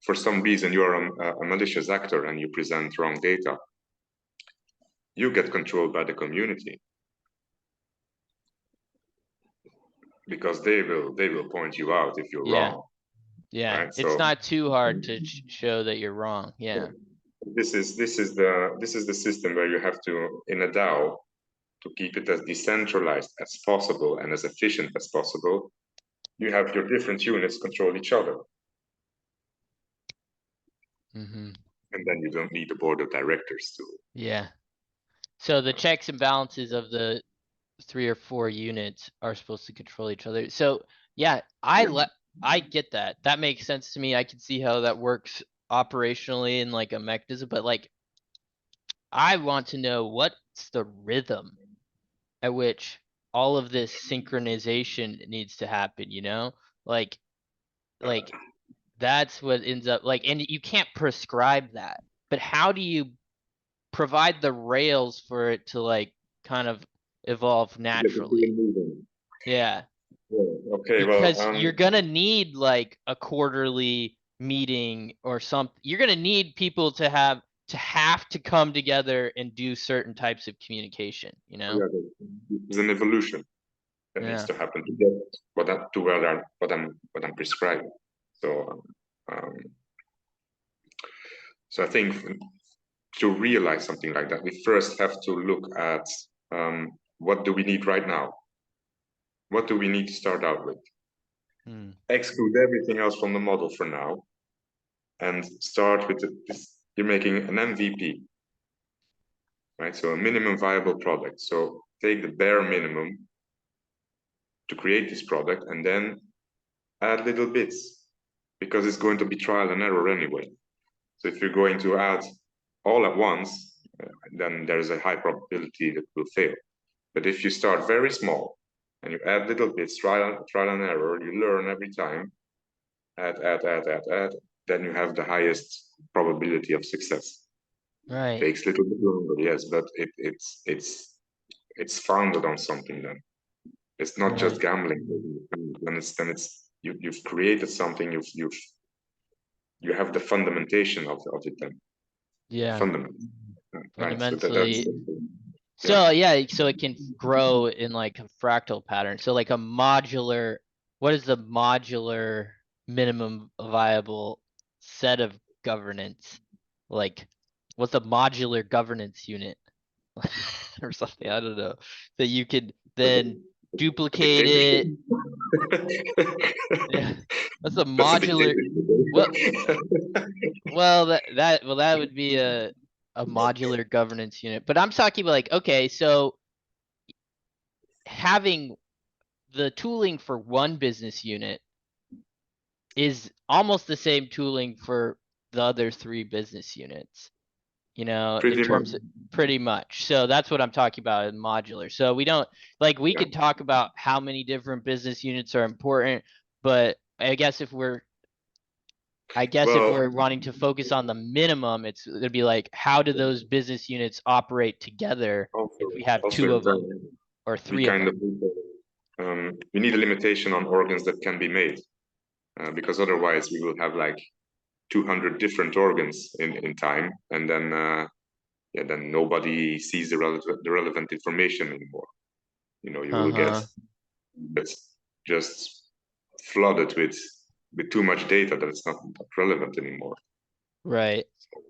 Speaker 2: for some reason you are a malicious actor and you present wrong data, you get controlled by the community because they will point you out if you're
Speaker 1: yeah,
Speaker 2: wrong,
Speaker 1: yeah,
Speaker 2: right?
Speaker 1: it's
Speaker 2: So
Speaker 1: not too hard to show that you're wrong. Yeah.
Speaker 2: this is the system where you have to, in a DAO, to keep it as decentralized as possible and as efficient as possible. You have your different units control each other,
Speaker 1: Mm-hmm.
Speaker 2: and then you don't need a board of directors to.
Speaker 1: Yeah. So the checks and balances of the 3 or 4 units are supposed to control each other. So yeah, I get that. That makes sense to me. I can see how that works operationally in like a mechanism, but like I want to know what's the rhythm at which all of this synchronization needs to happen, you know? Like that's what ends up like, and you can't prescribe that, but how do you provide the rails for it to like kind of evolve naturally? Yeah.
Speaker 2: Yeah, okay, well,
Speaker 1: Because you're gonna need like a quarterly meeting or something. You're gonna need people to have to come together and do certain types of communication, you know?
Speaker 2: yeah, there's an evolution that needs
Speaker 1: Yeah.
Speaker 2: to happen to get what I'm prescribing. So, um, so I think to realize something like that, we first have to look at what do we need right now? What do we need to start out with? Exclude everything else from the model for now, and start with this. You're making an MVP, right? So a minimum viable product. So take the bare minimum to create this product, and then add little bits, because it's going to be trial and error anyway. So if you're going to add all at once, then there's a high probability that will fail. But if you start very small and you add little bits, trial and error, you learn every time, add, then you have the highest probability of success.
Speaker 1: Right.
Speaker 2: Takes a little bit longer, yes, but it's founded on something then. It's not just gambling. Then it's you've created something. You have the fundamentation of it then.
Speaker 1: Yeah.
Speaker 2: Fundament. Right.
Speaker 1: Fundamentally. So yeah, so it can grow in like a fractal pattern. So like a modular, what is the modular minimum viable set of governance? Like what's a modular governance unit or something? I don't know. That you could then duplicate it. Yeah. What's a modular? Well, that would be a modular governance unit. But I'm talking about like, okay, so having the tooling for one business unit is almost the same tooling for the other 3 business units, you know, in terms of pretty much. So that's what I'm talking about in modular. So we don't like, we could talk about how many different business units are important, but I guess if we're wanting to focus on the minimum, it'd be like, how do those business units operate together if we have 2 of them or 3 of them?
Speaker 2: We need a limitation on organs that can be made, because otherwise we will have like 200 different organs in time, and then then nobody sees the relevant information anymore. You know, you will get just flooded with too much data that it's not relevant anymore.
Speaker 1: Right.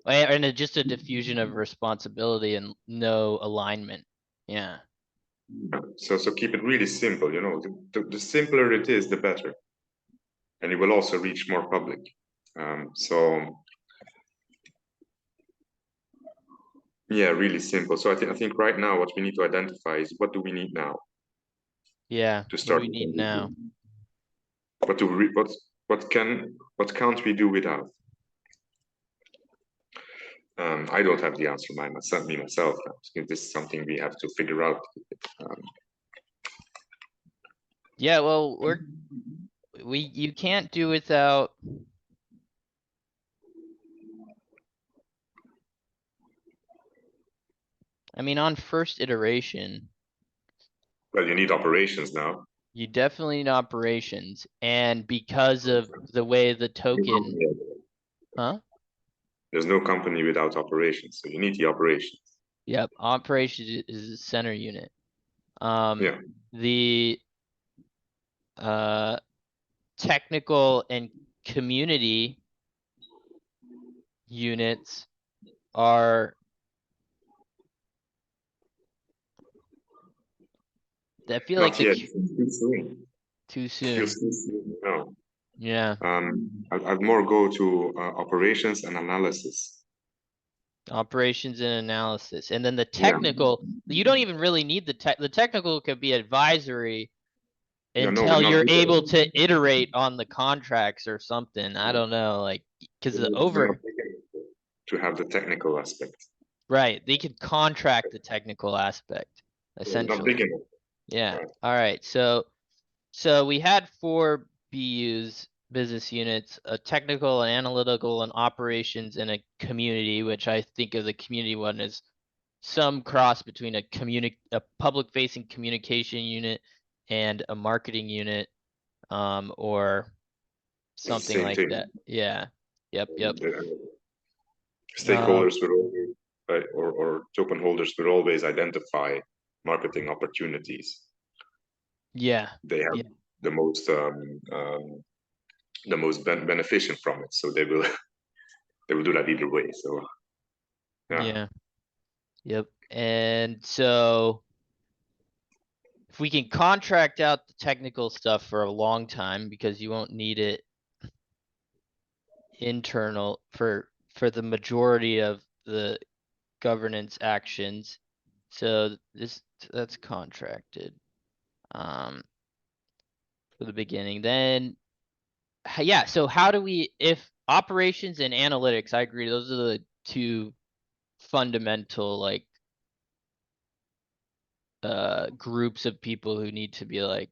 Speaker 1: And just a diffusion of responsibility and no alignment. Yeah.
Speaker 2: So keep it really simple, you know, the simpler it is, the better. And it will also reach more public. Yeah, really simple. So I think right now what we need to identify is, what do we need now?
Speaker 1: Yeah.
Speaker 2: To start.
Speaker 1: What do we need now?
Speaker 2: What can't we do without? I don't have the answer myself. This is something we have to figure out.
Speaker 1: Yeah, well, you can't do without. I mean, on first iteration.
Speaker 2: Well, you need operations now.
Speaker 1: You definitely need operations, and because of the way the token,
Speaker 2: There's no company without operations, so you need the operations.
Speaker 1: Yep, operations is the center unit.
Speaker 2: Yeah.
Speaker 1: The technical and community units are, I feel
Speaker 2: Not
Speaker 1: like
Speaker 2: yet. Too soon.
Speaker 1: Too soon.
Speaker 2: Feels too soon. No.
Speaker 1: Yeah.
Speaker 2: I'd more go to operations and analysis.
Speaker 1: Operations and analysis, and then the technical. You don't even really need the technical could be advisory until you're able to iterate on the contracts or something. I don't know, like, because the
Speaker 2: to have the technical aspect.
Speaker 1: Right. They could contract the technical aspect,
Speaker 2: Not
Speaker 1: essentially.
Speaker 2: big enough.
Speaker 1: Yeah.
Speaker 2: Right.
Speaker 1: All right. So we had 4 BUs, business units, a technical, an analytical, an operations, and a community, which I think of the community one as some cross between a public facing communication unit and a marketing unit, or
Speaker 2: It's the
Speaker 1: something
Speaker 2: same
Speaker 1: like
Speaker 2: thing.
Speaker 1: that. Yeah. Yep.
Speaker 2: Stakeholders will always, or token holders will always identify marketing opportunities.
Speaker 1: Yeah.
Speaker 2: They have
Speaker 1: Yeah.
Speaker 2: the most beneficial from it, so they will they will do that either way. So
Speaker 1: Yeah. Yep. And so if we can contract out the technical stuff for a long time, because you won't need it internal for the majority of the governance actions. So that's contracted for the beginning. Then yeah, so how do we, if operations and analytics, I agree, those are the 2 fundamental like groups of people who need to be like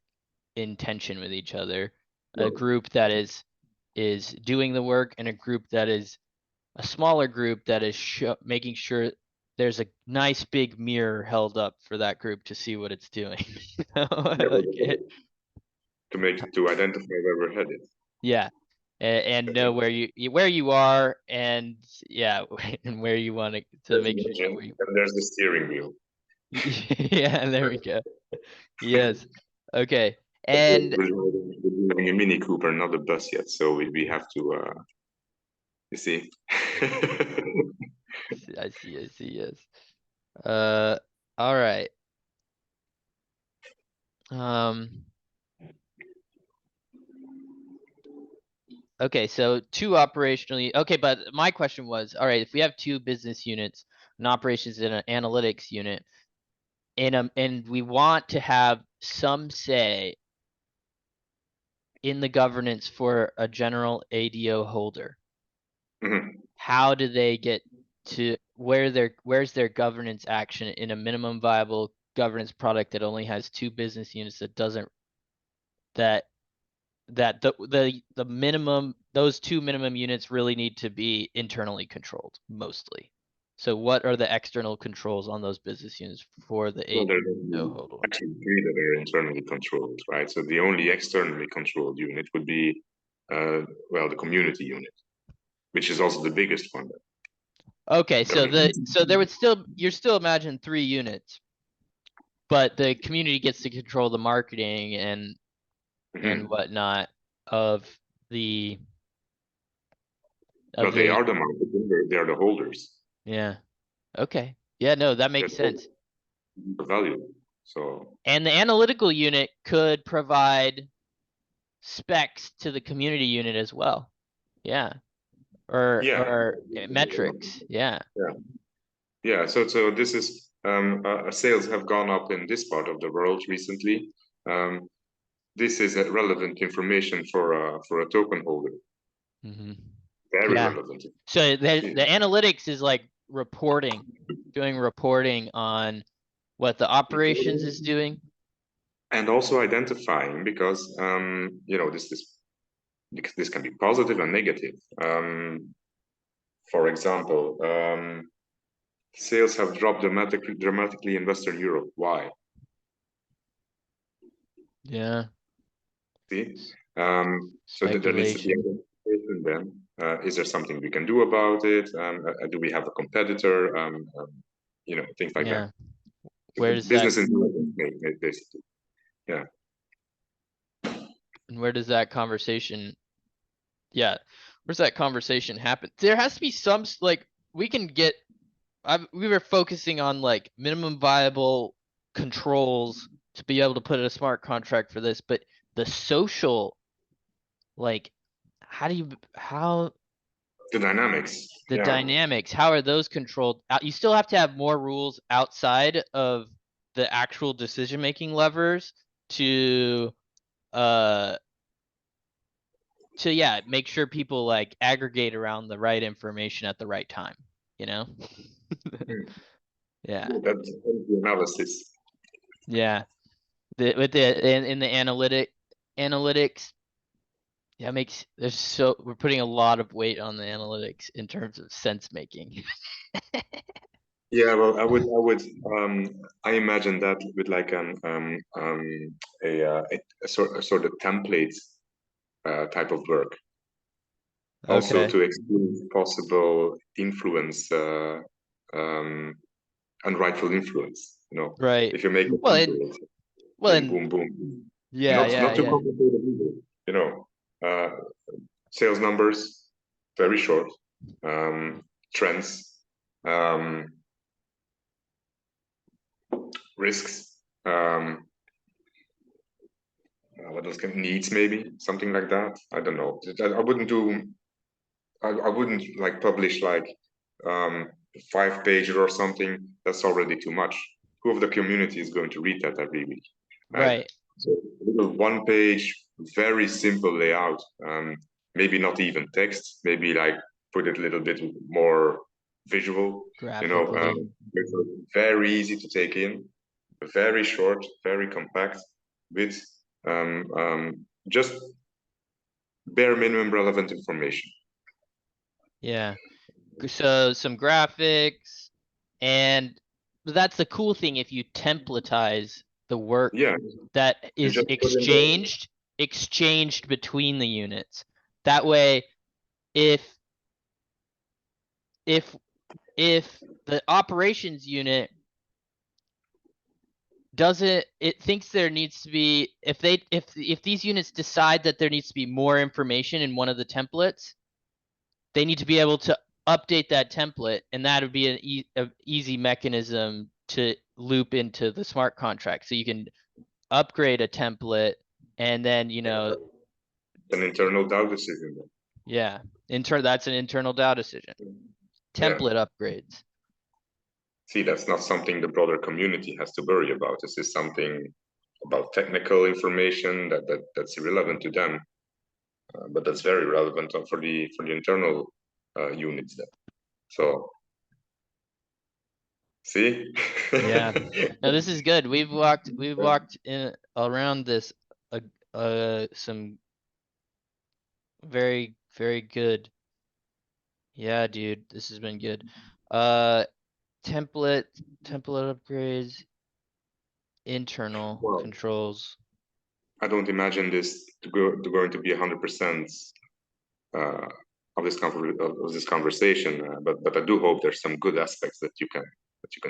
Speaker 1: in tension with each other. A group that is doing the work, and a group that is a smaller group that is making sure there's a nice big mirror held up for that group to see what it's doing.
Speaker 2: to identify where we're headed.
Speaker 1: Yeah. And know where you are, and yeah, and where you want to make sure you know where you.
Speaker 2: And there's the steering wheel.
Speaker 1: Yeah, there we go. Yes. Okay. And
Speaker 2: we're doing a Mini Cooper, not a bus yet, so we have to. You see.
Speaker 1: I see. Yes. All right. Okay, so 2 operationally. Okay, but my question was, all right, if we have 2 business units, an operations and an analytics unit, and we want to have some say in the governance for a general ADO holder, how do they get to where's their governance action in a minimum viable governance product that only has 2 business units, that doesn't that the minimum, those 2 minimum units really need to be internally controlled mostly. So what are the external controls on those business units for the
Speaker 2: Well, there's
Speaker 1: holder?
Speaker 2: actually 3 that are internally controlled, right? So the only externally controlled unit would be, well, the community unit, which is also the biggest one.
Speaker 1: Okay, so there would still, you're still imagine 3 units, but the community gets to control the marketing and whatnot of the.
Speaker 2: Well, they are the marketing, they are the holders.
Speaker 1: Yeah. Okay. Yeah, no, that makes sense.
Speaker 2: The value. So.
Speaker 1: And the analytical unit could provide specs to the community unit as well. Yeah. Or metrics. Yeah.
Speaker 2: Yeah. So this is sales have gone up in this part of the world recently. This is relevant information for a token holder. Very relevant.
Speaker 1: So the analytics is like doing reporting on what the operations is doing,
Speaker 2: and also identifying, because you know, this can be positive and negative. For example, sales have dropped dramatically in Western Europe. Why?
Speaker 1: Yeah.
Speaker 2: See, so there needs to be a then. Is there something we can do about it? Do we have a competitor? You know, things like that.
Speaker 1: Where does
Speaker 2: business intelligence, basically. Yeah.
Speaker 1: And where does that conversation? Yeah, where's that conversation happen? There has to be some like we can get. We were focusing on like minimum viable controls to be able to put in a smart contract for this, but the social, like, how
Speaker 2: the dynamics.
Speaker 1: Dynamics, how are those controlled? You still have to have more rules outside of the actual decision-making levers to make sure people like aggregate around the right information at the right time, you know? Yeah,
Speaker 2: That's the analysis.
Speaker 1: yeah. With the in the analytics, yeah, we're putting a lot of weight on the analytics in terms of sense making.
Speaker 2: Yeah, well, I imagine that with like a sort of template type of work. Also
Speaker 1: Okay.
Speaker 2: to exclude possible influence, unrightful influence.
Speaker 1: Right.
Speaker 2: If you make a
Speaker 1: Well,
Speaker 2: template, boom,
Speaker 1: and
Speaker 2: boom, boom.
Speaker 1: yeah,
Speaker 2: Not too
Speaker 1: yeah.
Speaker 2: complicated either. Sales numbers, very short. Trends, risks, what else needs, maybe something like that. I don't know. I wouldn't do. I wouldn't like publish like 5-pager or something. That's already too much. Who of the community is going to read that every week, right?
Speaker 1: Right.
Speaker 2: So a little 1-page, very simple layout. Maybe not even text. Maybe like put it a little bit more visual.
Speaker 1: Graphically.
Speaker 2: It's very easy to take in, very short, very compact, with just bare minimum relevant information.
Speaker 1: Yeah. So some graphics, and that's the cool thing if you templatize the work
Speaker 2: Yeah,
Speaker 1: that
Speaker 2: you
Speaker 1: is
Speaker 2: just put in
Speaker 1: exchanged between the units. That way, if if the operations unit it thinks there needs to be, if these units decide that there needs to be more information in one of the templates, they need to be able to update that template, and that would be an easy mechanism to loop into the smart contract. So you can upgrade a template, and then
Speaker 2: an internal DAO decision.
Speaker 1: yeah, that's an internal DAO decision. Template upgrades.
Speaker 2: See, that's not something the broader community has to worry about. This is something about technical information that's irrelevant to them, but that's very relevant for the internal units. Then, so see,
Speaker 1: Yeah, no, this is good. We've walked in around this some very, very good. Yeah, dude, this has been good. Template upgrades, internal
Speaker 2: well,
Speaker 1: controls.
Speaker 2: I don't imagine this going to be 100% of this conversation, but I do hope there's some good aspects that you can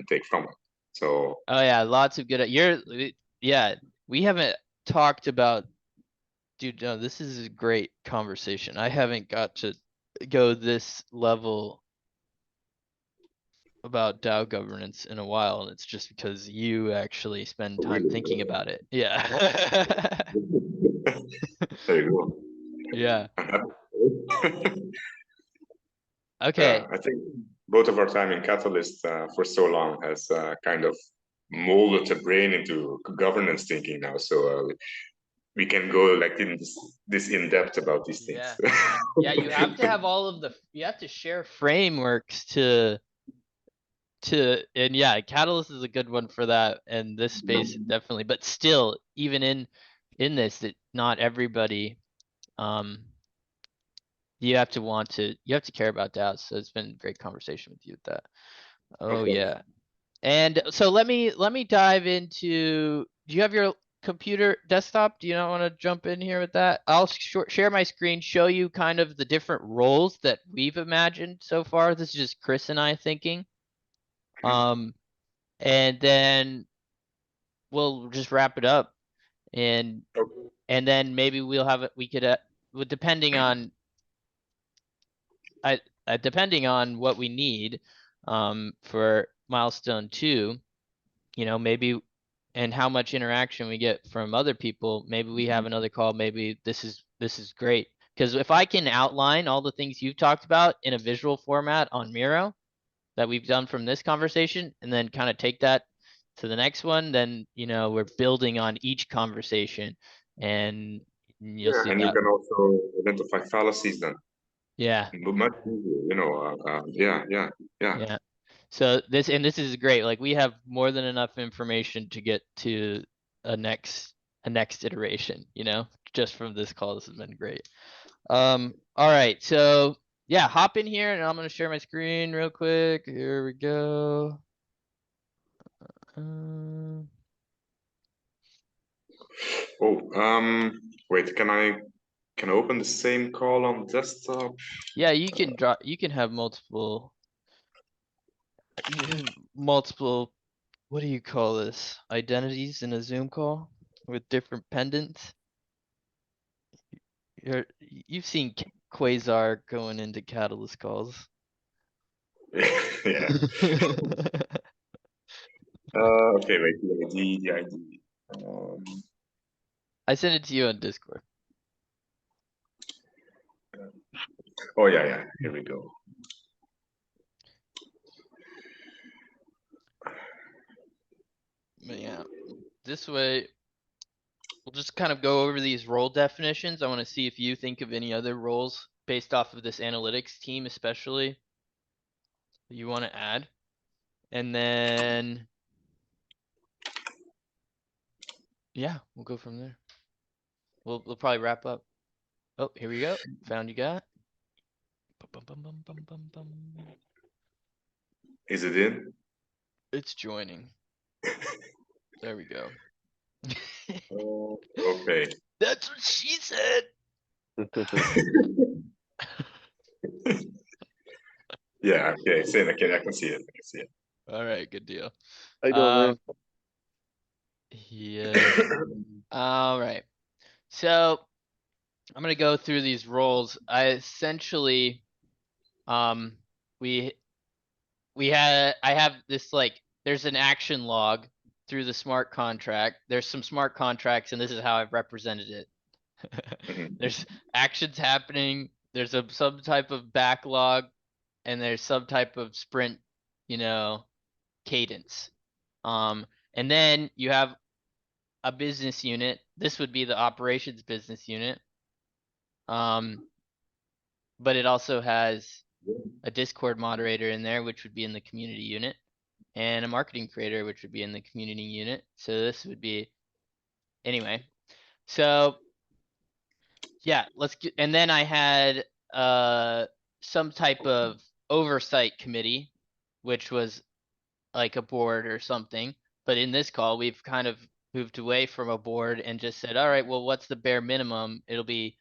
Speaker 2: take from it. So
Speaker 1: Oh yeah, lots of good. Yeah, we haven't talked about, dude. No, this is a great conversation. I haven't got to go this level about DAO governance in a while, and it's just because you actually spend time thinking about it. Yeah.
Speaker 2: there you go.
Speaker 1: Yeah. Okay.
Speaker 2: I think both of our time in Catalyst for so long has kind of molded the brain into governance thinking now. So we can go like this in depth about these things.
Speaker 1: Yeah. Yeah, you have to have you have to share frameworks and yeah, Catalyst is a good one for that, and this space definitely. But still, even in this, that not everybody, you have to care about DAOs. So it's been a great conversation with you with that. Oh
Speaker 2: Okay.
Speaker 1: yeah. And so let me dive into, do you have your computer desktop? Do you not want to jump in here with that? I'll share my screen, show you kind of the different roles that we've imagined so far. This is just Chris and I thinking. And then we'll just wrap it up, and then maybe we'll have it, we could depending on depending on what we need for milestone 2, maybe, and how much interaction we get from other people, maybe we have another call. Maybe this is great, because if I can outline all the things you've talked about in a visual format on Miro that we've done from this conversation, and then kind of take that to the next one, then we're building on each conversation, and you'll see
Speaker 2: And
Speaker 1: that.
Speaker 2: you can also identify fallacies then.
Speaker 1: Yeah.
Speaker 2: Much easier, yeah.
Speaker 1: Yeah. So this is great. Like we have more than enough information to get to a next iteration, you know, just from this call. This has been great. All right. So yeah, hop in here and I'm gonna share my screen real quick. Here we go.
Speaker 2: Wait, can I open the same call on desktop?
Speaker 1: Yeah, you can have multiple what do you call this? Identities in a Zoom call with different pendants. You've seen Quasar going into Catalyst calls.
Speaker 2: Yeah. Okay, wait, the ID.
Speaker 1: I sent it to you on Discord.
Speaker 2: Oh yeah, here we go.
Speaker 1: But yeah, this way we'll just kind of go over these role definitions. I want to see if you think of any other roles based off of this analytics team, especially that you want to add. And then, yeah, we'll go from there. We'll probably wrap up. Oh, here we go. Found you got.
Speaker 2: Is it in?
Speaker 1: It's joining. There we go.
Speaker 2: Okay.
Speaker 1: That's what she said.
Speaker 2: Yeah, okay, it's in. Okay, I can see it. I can see it.
Speaker 1: All right, good deal.
Speaker 3: How you doing, man?
Speaker 1: Yes. All right. So I'm gonna go through these roles. I essentially, I have this like, there's an action log through the smart contract. There's some smart contracts, and this is how I've represented it. There's actions happening. There's some type of backlog, and there's some type of sprint, you know, cadence. And then you have a business unit. This would be the operations business unit. But it also has a Discord moderator in there, which would be in the community unit, and a marketing creator, which would be in the community unit. So this would be, anyway. So yeah, let's get, and then I had some type of oversight committee, which was like a board or something. But in this call, we've kind of moved away from a board and just said, all right, well, what's the bare minimum? It'll be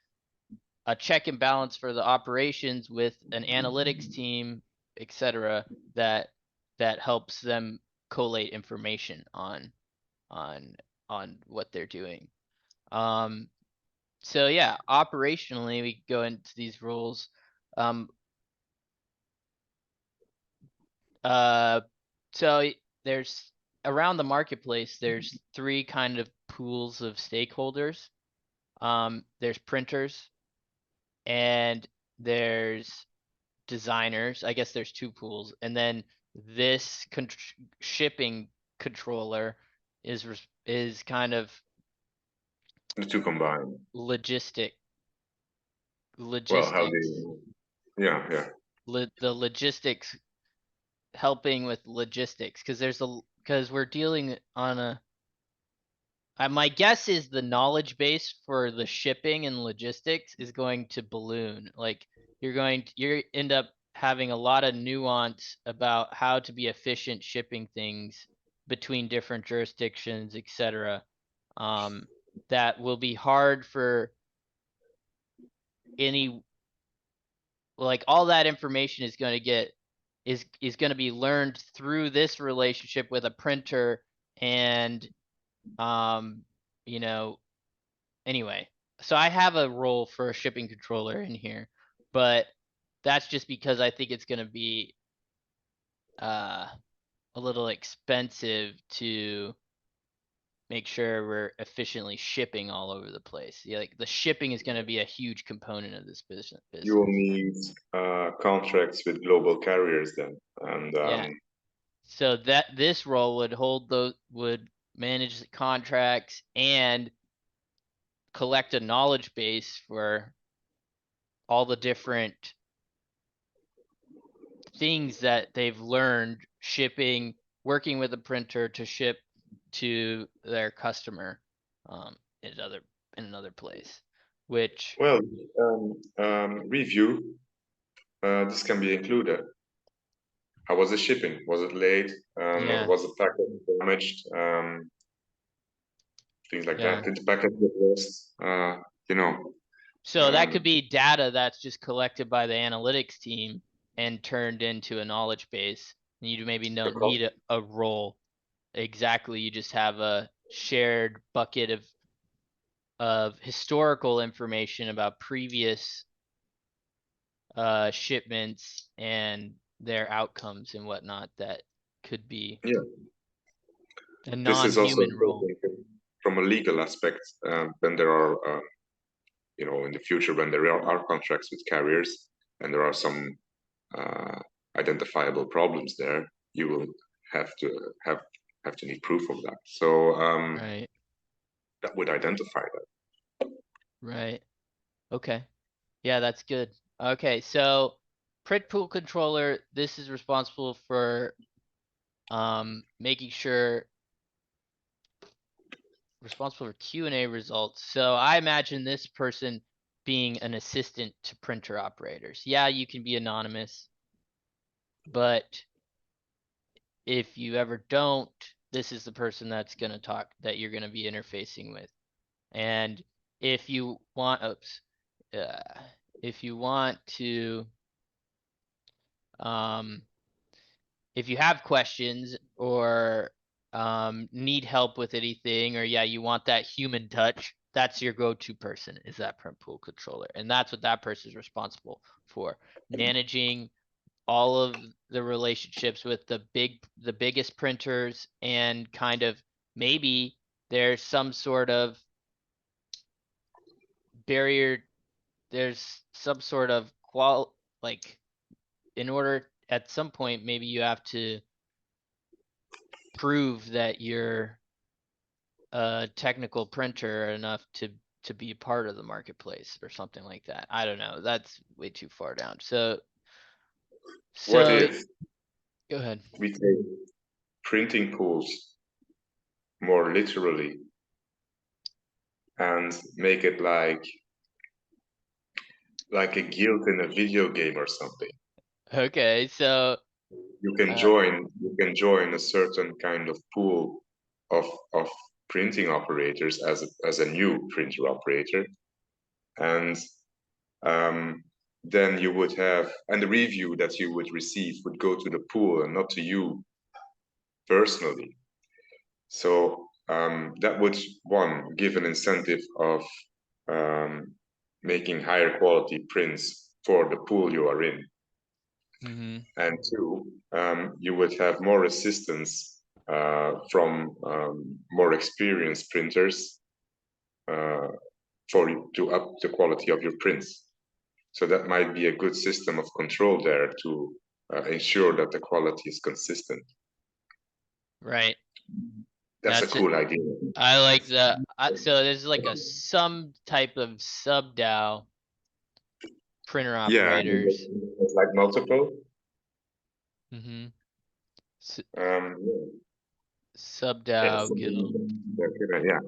Speaker 1: a check and balance for the operations with an analytics team, etc., that helps them collate information on what they're doing. So yeah, operationally, we go into these roles. So there's, around the marketplace, there's three kind of pools of stakeholders. There's printers, and there's designers. I guess there's two pools, and then this shipping controller is kind of
Speaker 2: The two combined.
Speaker 1: logistics.
Speaker 2: Well, how they, yeah.
Speaker 1: The logistics, helping with logistics, because we're dealing on a, my guess is the knowledge base for the shipping and logistics is going to balloon. Like you end up having a lot of nuance about how to be efficient shipping things between different jurisdictions, etc. That will be hard for any, like, all that information is going to get is going to be learned through this relationship with a printer, and you know, anyway. So I have a role for a shipping controller in here, but that's just because I think it's going to be a little expensive to make sure we're efficiently shipping all over the place. Yeah, like the shipping is going to be a huge component of this business.
Speaker 2: You will need contracts with global carriers then, and
Speaker 1: Yeah. So that this role would manage the contracts and collect a knowledge base for all the different things that they've learned shipping, working with a printer to ship to their customer in another place, which
Speaker 2: Well, review, this can be included. How was the shipping? Was it late?
Speaker 1: yeah,
Speaker 2: Was the packet damaged? Things like
Speaker 1: yeah.
Speaker 2: that. Did the packet get lost? You know.
Speaker 1: So that could be data that's just collected by the analytics team and turned into a knowledge base. And you maybe don't need a role. Exactly. You just have a shared bucket of historical information about previous shipments and their outcomes and whatnot that could be a
Speaker 2: This is also
Speaker 1: non-human role.
Speaker 2: from a legal aspect. When there are, you know, in the future when there are contracts with carriers and there are some identifiable problems there, you will have to need proof of that. So
Speaker 1: Right.
Speaker 2: that would identify that.
Speaker 1: Right. Okay. Yeah, that's good. Okay, so print pool controller, this is responsible for making sure responsible for Q&A results. So I imagine this person being an assistant to printer operators. Yeah, you can be anonymous, but if you ever don't, this is the person that's going to talk, that you're going to be interfacing with. And if you want, if you want to, if you have questions or need help with anything, or yeah, you want that human touch, that's your go-to person, is that print pool controller. And that's what that person is responsible for, managing all of the relationships with the biggest printers, and kind of maybe there's some sort of barrier, there's some sort of like in order at some point maybe you have to prove that you're a technical printer enough to be a part of the marketplace or something like that. I don't know. That's way too far down. So
Speaker 2: What if
Speaker 1: go ahead.
Speaker 2: we take printing pools more literally and make it like a guild in a video game or something?
Speaker 1: Okay, so
Speaker 2: You can join a certain kind of pool of printing operators as a new printer operator, and then you would have, and the review that you would receive would go to the pool and not to you personally. So that would, one, give an incentive of making higher quality prints for the pool you are in. And two, you would have more assistance from more experienced printers for you to up the quality of your prints. So that might be a good system of control there to ensure that the quality is consistent.
Speaker 1: Right.
Speaker 2: That's a cool idea.
Speaker 1: I like that. So there's like some type of sub DAO printer operators.
Speaker 2: Yeah, it's like multiple.
Speaker 1: Sub DAO guild.
Speaker 2: Yeah,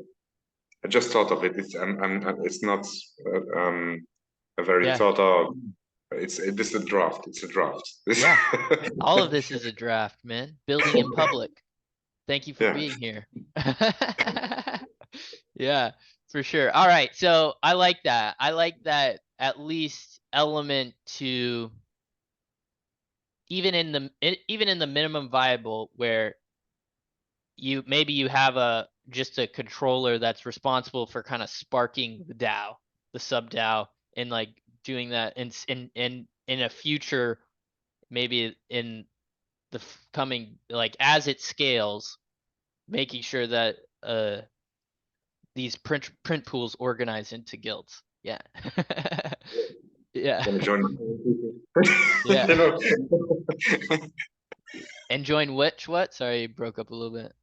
Speaker 2: I just thought of it. It's not a very thought of. This is a draft. It's a draft.
Speaker 1: Yeah, all of this is a draft, man. Building in public. Thank you for being here. Yeah, for sure. All right, so I like that. I like that at least element to even in the minimum viable, where maybe you have just a controller that's responsible for kind of sparking the DAO, the sub DAO, and like doing that in a future, maybe in the coming, like as it scales, making sure that these print pools organize into guilds. Yeah. Yeah. Yeah. And join which what? Sorry, you broke up a little bit.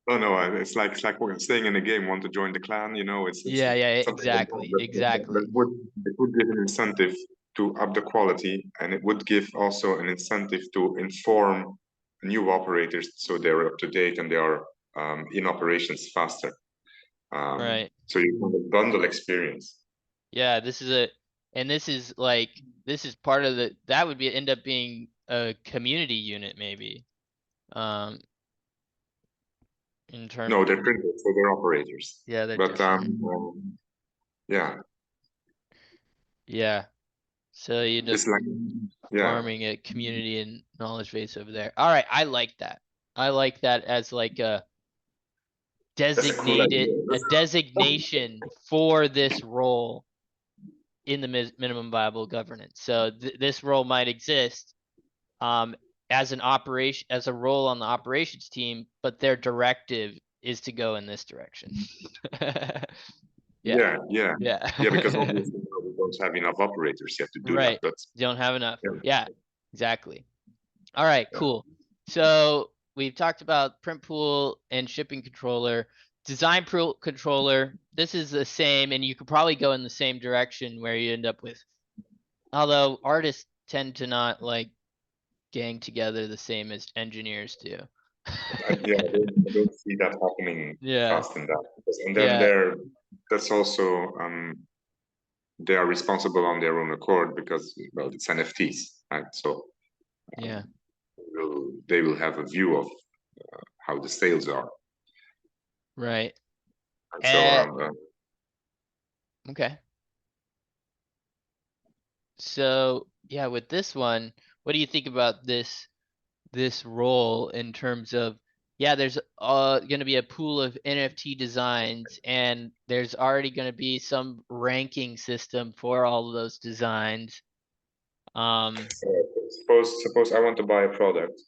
Speaker 2: Oh no, it's like staying in the game. Want to join the clan? You know, it's
Speaker 1: yeah, exactly.
Speaker 2: It would give an incentive to up the quality, and it would give also an incentive to inform new operators so they're up to date and they are in operations faster.
Speaker 1: Right.
Speaker 2: So you have a bundle experience.
Speaker 1: Yeah, this is this is part of that would end up being a community unit maybe. In terms.
Speaker 2: No, they're printed, so they're operators.
Speaker 1: Yeah, they're
Speaker 2: but
Speaker 1: different.
Speaker 2: yeah.
Speaker 1: Yeah. So you just
Speaker 2: It's like,
Speaker 1: farming a community and knowledge base over there. All right, I like that. I like that as like a designated designation for this role in the minimum viable governance. So this role might exist as a role on the operations team, but their directive is to go in this direction.
Speaker 2: Yeah. Because obviously we don't have enough operators yet to do that. But
Speaker 1: don't have enough. Yeah, exactly. All right, cool. So we've talked about print pool and shipping controller. Design pool controller, this is the same, and you could probably go in the same direction where you end up with, although artists tend to not like gang together the same as engineers do.
Speaker 2: I don't see that happening fast in that. And then that's also they are responsible on their own accord because, well, it's NFTs, right? So they will have a view of how the sales are.
Speaker 1: Right.
Speaker 2: And so
Speaker 1: okay. So yeah, with this one, what do you think about this role in terms of, there's going to be a pool of NFT designs, and there's already going to be some ranking system for all of those designs.
Speaker 2: Suppose I want to buy a product,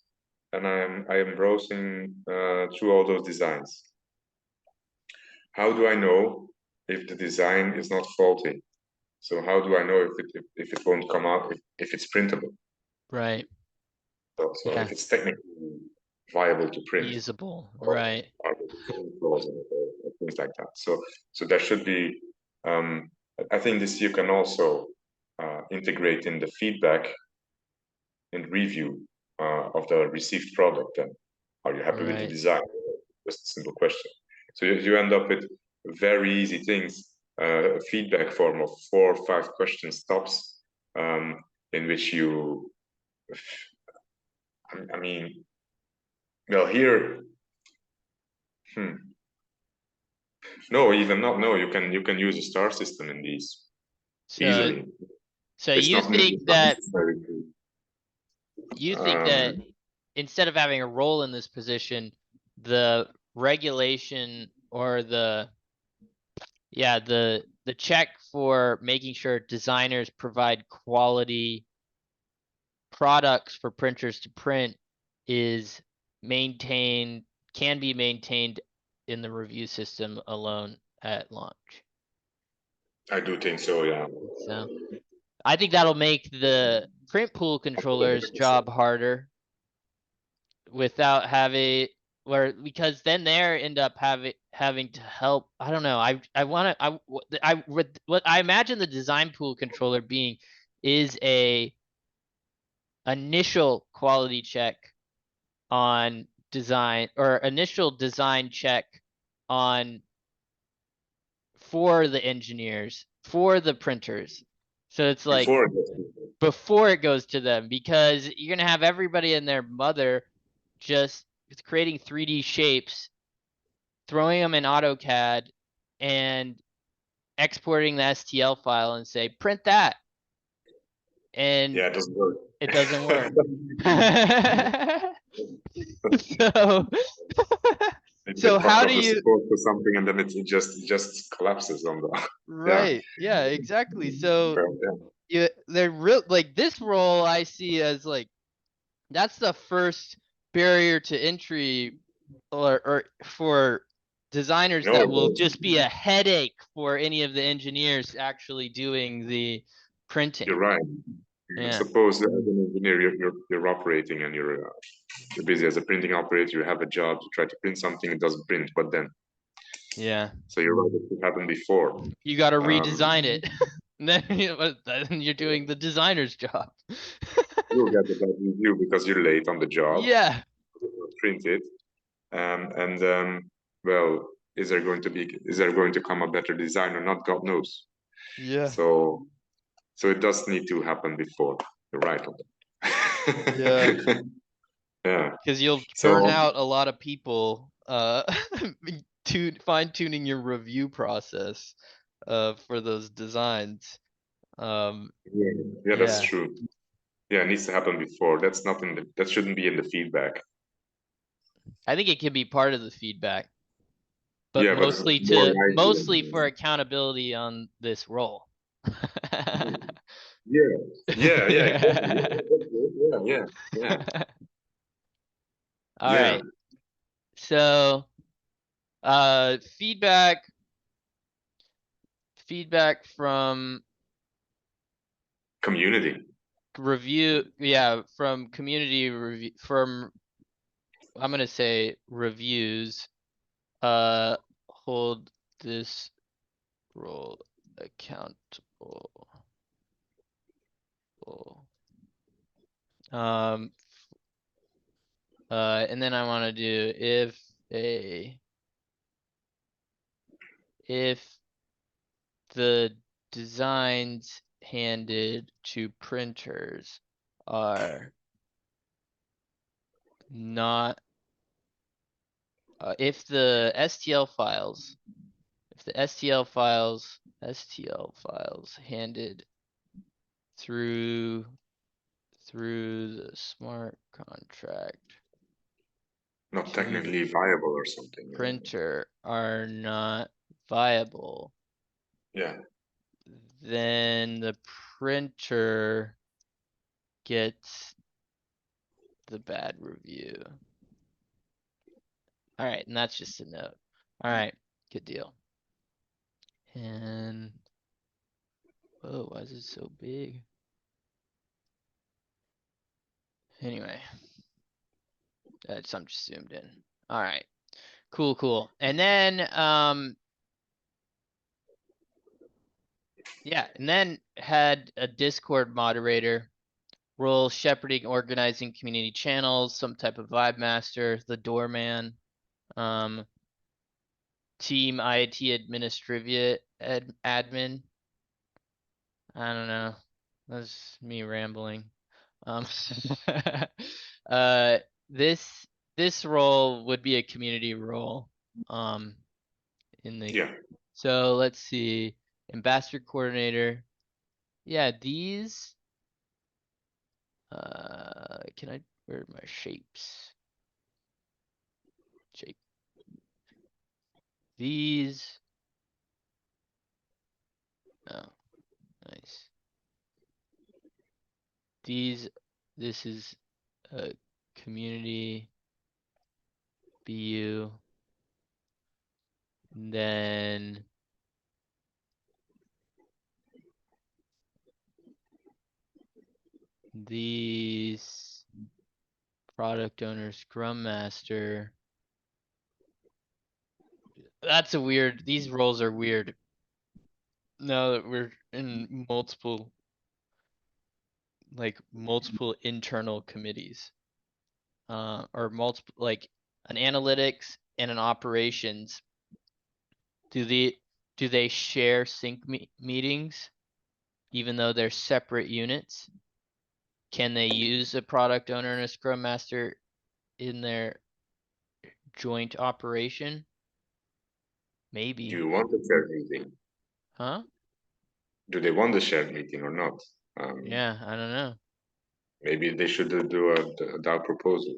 Speaker 2: and I am browsing through all those designs. How do I know if the design is not faulty? So how do I know if it won't come out if it's printable?
Speaker 1: Right.
Speaker 2: So if it's technically viable to print,
Speaker 1: usable, right?
Speaker 2: Or things like that. So there should be. I think this you can also integrate in the feedback and review of the received product. Then, are you happy with the design? Just a simple question. So you end up with very easy things. A feedback form of 4 or 5 question stops, in which you. I mean, well, here. No, even not. No, you can use a star system in these easily.
Speaker 1: So you think that instead of having a role in this position, the regulation or the check for making sure designers provide quality products for printers to print can be maintained in the review system alone at launch.
Speaker 2: I do think so, yeah.
Speaker 1: So I think that'll make the print pool controller's job harder without because then they end up having to help. I don't know. What I imagine the design pool controller being is a initial quality check on design, or initial design check for the engineers, for the printers. So it's like before it goes to them, because you're going to have everybody and their mother just creating 3D shapes, throwing them in AutoCAD and exporting the STL file and say, print that. And
Speaker 2: it doesn't work.
Speaker 1: It doesn't work. So how do you
Speaker 2: support for something and then it just collapses on the
Speaker 1: right? Yeah, exactly. So they're real, like this role I see as like that's the first barrier to entry, or for designers that will just be a headache for any of the engineers actually doing the printing.
Speaker 2: You're right. Suppose as an engineer you're operating and you're busy as a printing operator, you have a job to try to print something, it doesn't print, but then so you're right, it could happen before.
Speaker 1: You got to redesign it. And then, then you're doing the designer's job.
Speaker 2: You'll get a bad review because you're late on the job.
Speaker 1: Yeah.
Speaker 2: Print it. Well, is there going to come a better design or not? God knows.
Speaker 1: Yeah.
Speaker 2: So it does need to happen before. You're right on that.
Speaker 1: Yeah.
Speaker 2: Yeah.
Speaker 1: Because you'll
Speaker 2: So
Speaker 1: burn out a lot of people fine tuning your review process for those designs.
Speaker 2: yeah, that's
Speaker 1: Yeah.
Speaker 2: true. Yeah, it needs to happen before. That shouldn't be in the feedback.
Speaker 1: I think it can be part of the feedback, but
Speaker 2: Yeah, but more
Speaker 1: mostly
Speaker 2: likely.
Speaker 1: for accountability on this role.
Speaker 2: Yeah, exactly. Yeah.
Speaker 1: All
Speaker 2: Yeah.
Speaker 1: right. So, feedback from
Speaker 2: Community.
Speaker 1: review, yeah, from community review, from, I'm gonna say reviews, hold this role accountable. And then I want to do if the designs handed to printers are not, if the STL files handed through the smart contract
Speaker 2: Not
Speaker 1: to
Speaker 2: technically viable or something.
Speaker 1: printer are not viable,
Speaker 2: Yeah.
Speaker 1: then the printer gets the bad review. All right, and that's just a note. All right, good deal. And whoa, why is it so big? Anyway, I'm just zoomed in. All right, cool. And then yeah, and then had a Discord moderator, role shepherding, organizing community channels, some type of vibe master, the doorman, team IT administrative admin. I don't know. That's me rambling. Uh, this role would be a community role.
Speaker 2: Yeah.
Speaker 1: So let's see, ambassador coordinator. Yeah, these. Where are my shapes? Shape. These. Oh, nice. This is a community BU. Then these product owner, scrum master. That's these roles are weird. Now that we're in multiple internal committees. Or multiple, like an analytics and an operations. Do they share sync meetings, even though they're separate units? Can they use a product owner and a scrum master in their joint operation? Maybe.
Speaker 2: Do you want a shared meeting?
Speaker 1: Huh?
Speaker 2: Do they want a shared meeting or not?
Speaker 1: Yeah, I don't know.
Speaker 2: Maybe they should do a DAO proposal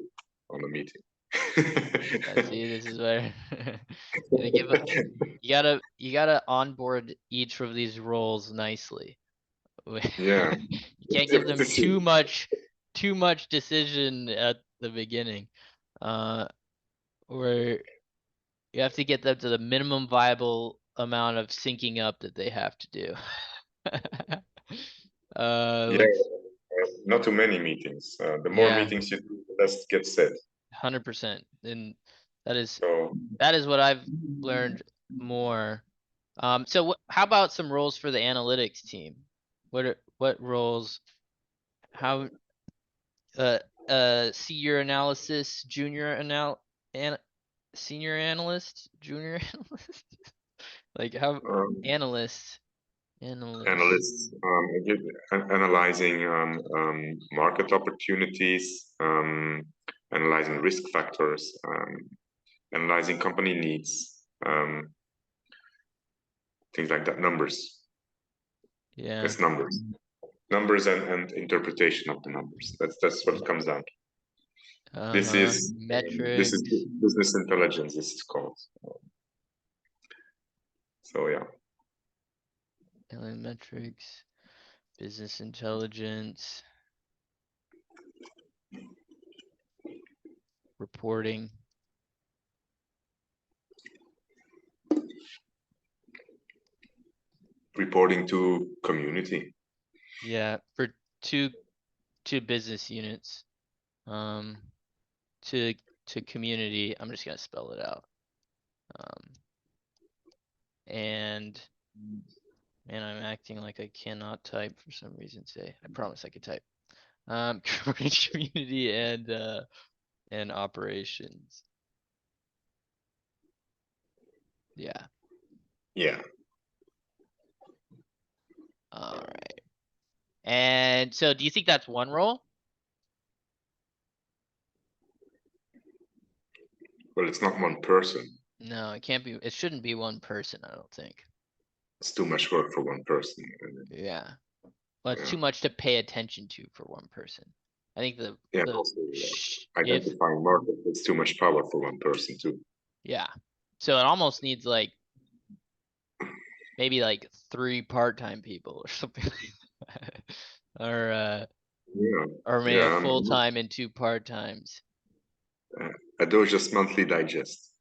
Speaker 2: on a meeting.
Speaker 1: See, this is where you gotta onboard each of these roles nicely.
Speaker 2: Yeah.
Speaker 1: You can't give them too much decision at the beginning. Where you have to get them to the minimum viable amount of syncing up that they have to do.
Speaker 2: Yeah, not too many meetings. The more meetings you do, the less gets said.
Speaker 1: 100%. And that is
Speaker 2: So
Speaker 1: what I've learned more So how about some roles for the analytics team? What roles? How senior analysis, senior analyst, junior analyst? Like how analysts.
Speaker 2: Analysts analyzing market opportunities, analyzing risk factors, analyzing company needs, things like that. Numbers.
Speaker 1: Yeah.
Speaker 2: It's numbers and interpretation of the numbers. That's what it comes down to. This is
Speaker 1: metrics.
Speaker 2: business intelligence. This is called. So yeah.
Speaker 1: Metrics, business intelligence, reporting.
Speaker 2: Reporting to community.
Speaker 1: Yeah, for two business units. To community. I'm just gonna spell it out. And man, I'm acting like I cannot type for some reason today. I promise I could type. Community and operations. Yeah.
Speaker 2: Yeah.
Speaker 1: All right. And so do you think that's one role?
Speaker 2: Well, it's not one person.
Speaker 1: No, it can't be. It shouldn't be one person, I don't think.
Speaker 2: It's too much work for one person.
Speaker 1: Yeah. Well, it's too much to pay attention to for one person. I think
Speaker 2: also identifying market, it's too much power for one person too.
Speaker 1: Yeah. So it almost needs like maybe like 3 part-time people or something like that. Or maybe a full-time and 2 part-times.
Speaker 2: Adosia's monthly digest.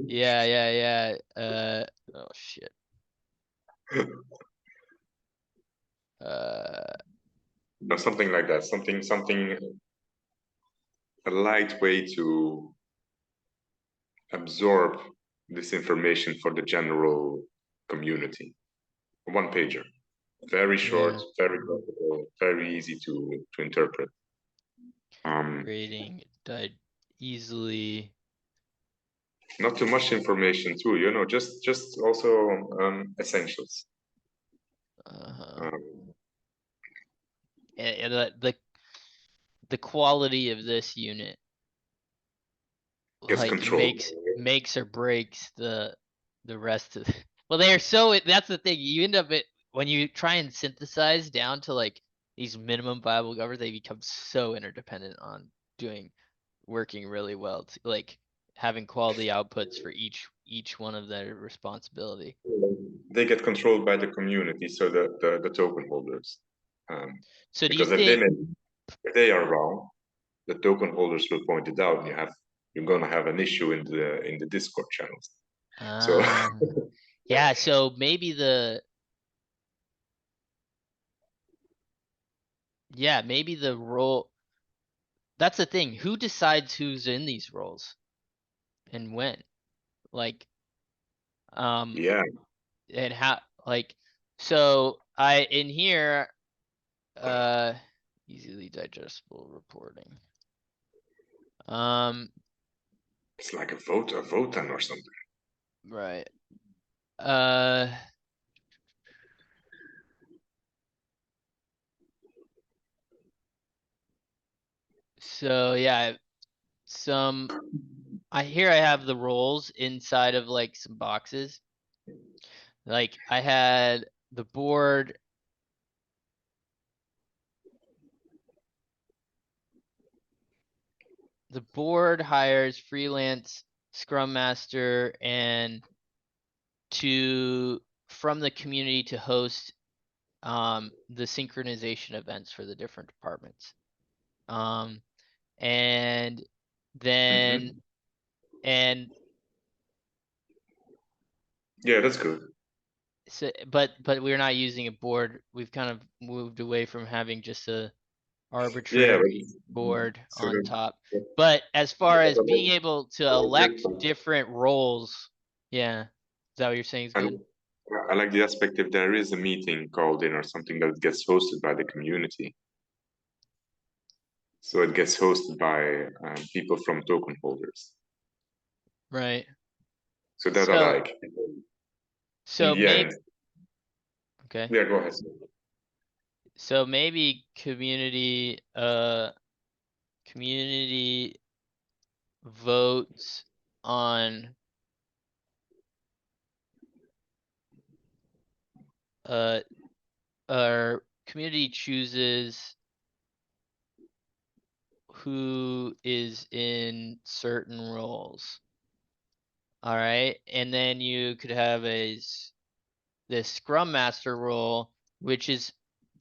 Speaker 1: Yeah. Oh shit.
Speaker 2: No, something like that. Something a light way to absorb this information for the general community. A one-pager. Very short, very graphical, very easy to interpret.
Speaker 1: Creating easily.
Speaker 2: Not too much information too, you know, just also essentials.
Speaker 1: And the quality of this unit
Speaker 2: gets
Speaker 1: like
Speaker 2: controlled.
Speaker 1: makes or breaks the rest of well, they are so that's the thing. You end up when you try and synthesize down to like these minimum viable governors, they become so interdependent on working really well to, like having quality outputs for each one of their responsibility.
Speaker 2: They get controlled by the community, so the token holders.
Speaker 1: So do
Speaker 2: because
Speaker 1: you think
Speaker 2: if they are wrong, the token holders will point it out, and you're gonna have an issue in the Discord channels. So
Speaker 1: yeah, so maybe maybe the role. That's the thing. Who decides who's in these roles and when? Like,
Speaker 2: yeah.
Speaker 1: And how, like, so in here, easily digestible reporting.
Speaker 2: It's like a votan or something.
Speaker 1: Right. So yeah, I have the roles inside of like some boxes. Like I had the board. The board hires freelance Scrum Master and from the community to host the synchronization events for the different departments. And then and
Speaker 2: yeah, that's good.
Speaker 1: So, but we're not using a board. We've kind of moved away from having just a arbitrary board on top. But as far as being able to elect different roles, yeah. that what you're saying is
Speaker 2: I,
Speaker 1: good?
Speaker 2: I like the aspect if there is a meeting called in or something that gets hosted by the community. So it gets hosted by people from token holders.
Speaker 1: Right.
Speaker 2: So that I like. In
Speaker 1: So
Speaker 2: the end.
Speaker 1: Okay.
Speaker 2: Yeah, go ahead.
Speaker 1: So maybe community votes on or community chooses who is in certain roles. All right. And then you could have this Scrum Master role, which is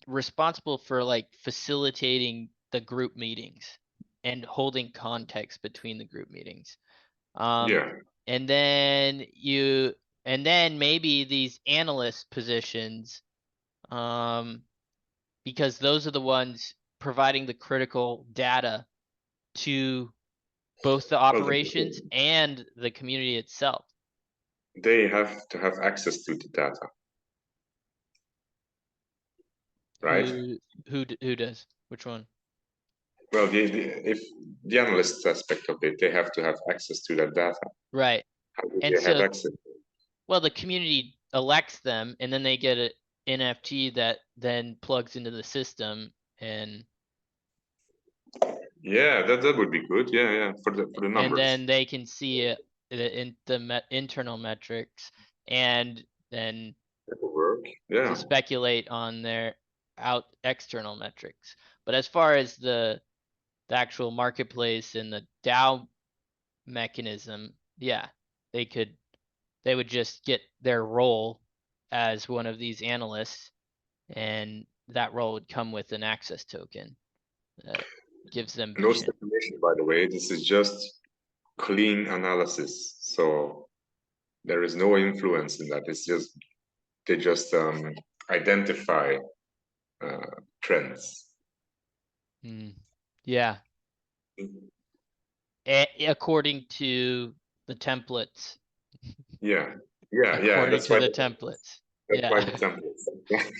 Speaker 1: responsible for like facilitating the group meetings and holding context between the group meetings.
Speaker 2: Yeah.
Speaker 1: And then maybe these analyst positions, because those are the ones providing the critical data to both the operations and the community itself.
Speaker 2: They have to have access to the data. Right?
Speaker 1: Who does? Which one?
Speaker 2: Well, if the analyst aspect of it, they have to have access to that data.
Speaker 1: Right.
Speaker 2: How do
Speaker 1: And
Speaker 2: they have
Speaker 1: so,
Speaker 2: access?
Speaker 1: well, the community elects them, and then they get an NFT that then plugs into the system, and
Speaker 2: yeah, that would be good. Yeah, for the numbers.
Speaker 1: And then they can see it in the internal metrics, and then
Speaker 2: that will work. Yeah.
Speaker 1: to speculate on their external metrics. But as far as the actual marketplace and the DAO mechanism, yeah, they would just get their role as one of these analysts, and that role would come with an access token that gives them
Speaker 2: No
Speaker 1: vision.
Speaker 2: speculation, by the way. This is just clean analysis. So there is no influence in that. It's just they just identify trends.
Speaker 1: Yeah. According to the templates.
Speaker 2: Yeah.
Speaker 1: According to the templates.
Speaker 2: That's
Speaker 1: Yeah.
Speaker 2: why the templates.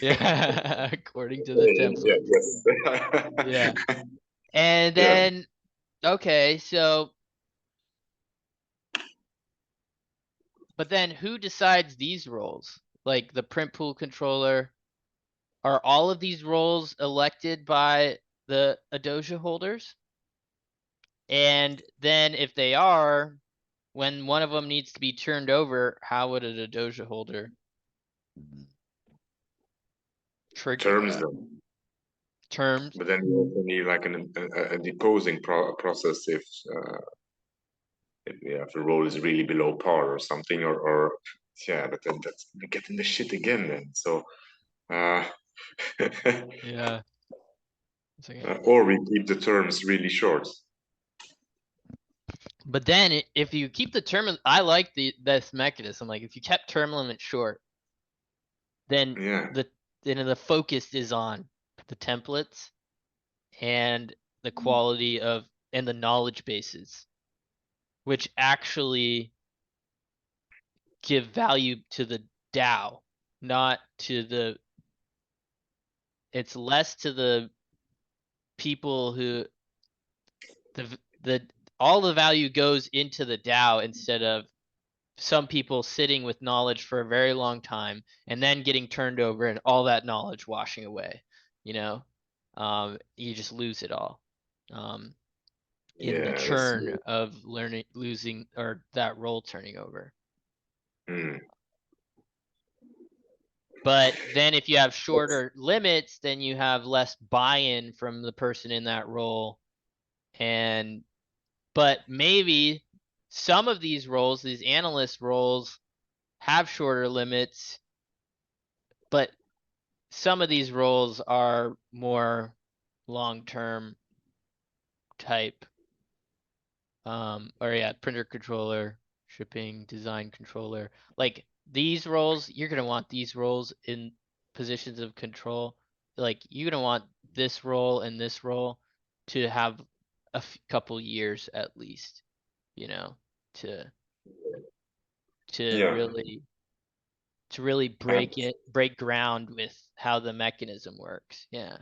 Speaker 1: Yeah. According to the templates.
Speaker 2: Yes.
Speaker 1: Yeah. And then, okay, so, but then who decides these roles? Like the print pool controller, are all of these roles elected by the Adosia holders? And then if they are, when one of them needs to be turned over, how would a Adosia holder trigger
Speaker 2: Terms
Speaker 1: that?
Speaker 2: them.
Speaker 1: Terms.
Speaker 2: But then you also need like a deposing process if the role is really below par or something, or yeah, but then that's getting the shit again then. So
Speaker 1: Yeah.
Speaker 2: Or we keep the terms really short.
Speaker 1: But then if you keep the term, I like this mechanism. Like if you kept term limit short, then the focus is on the templates and the quality of and the knowledge bases, which actually give value to the DAO, not to the. It's less to the people who all the value goes into the DAO instead of some people sitting with knowledge for a very long time and then getting turned over and all that knowledge washing away. You just lose it all in the churn of losing or that role turning over. But then if you have shorter limits, then you have less buy-in from the person in that role. But maybe some of these roles, these analyst roles, have shorter limits, but some of these roles are more long-term type. Printer controller, shipping, design controller. Like these roles, you're gonna want these roles in positions of control. Like you're gonna want this role and this role to have a couple years at least, to really to really break ground with how the mechanism works. Yeah.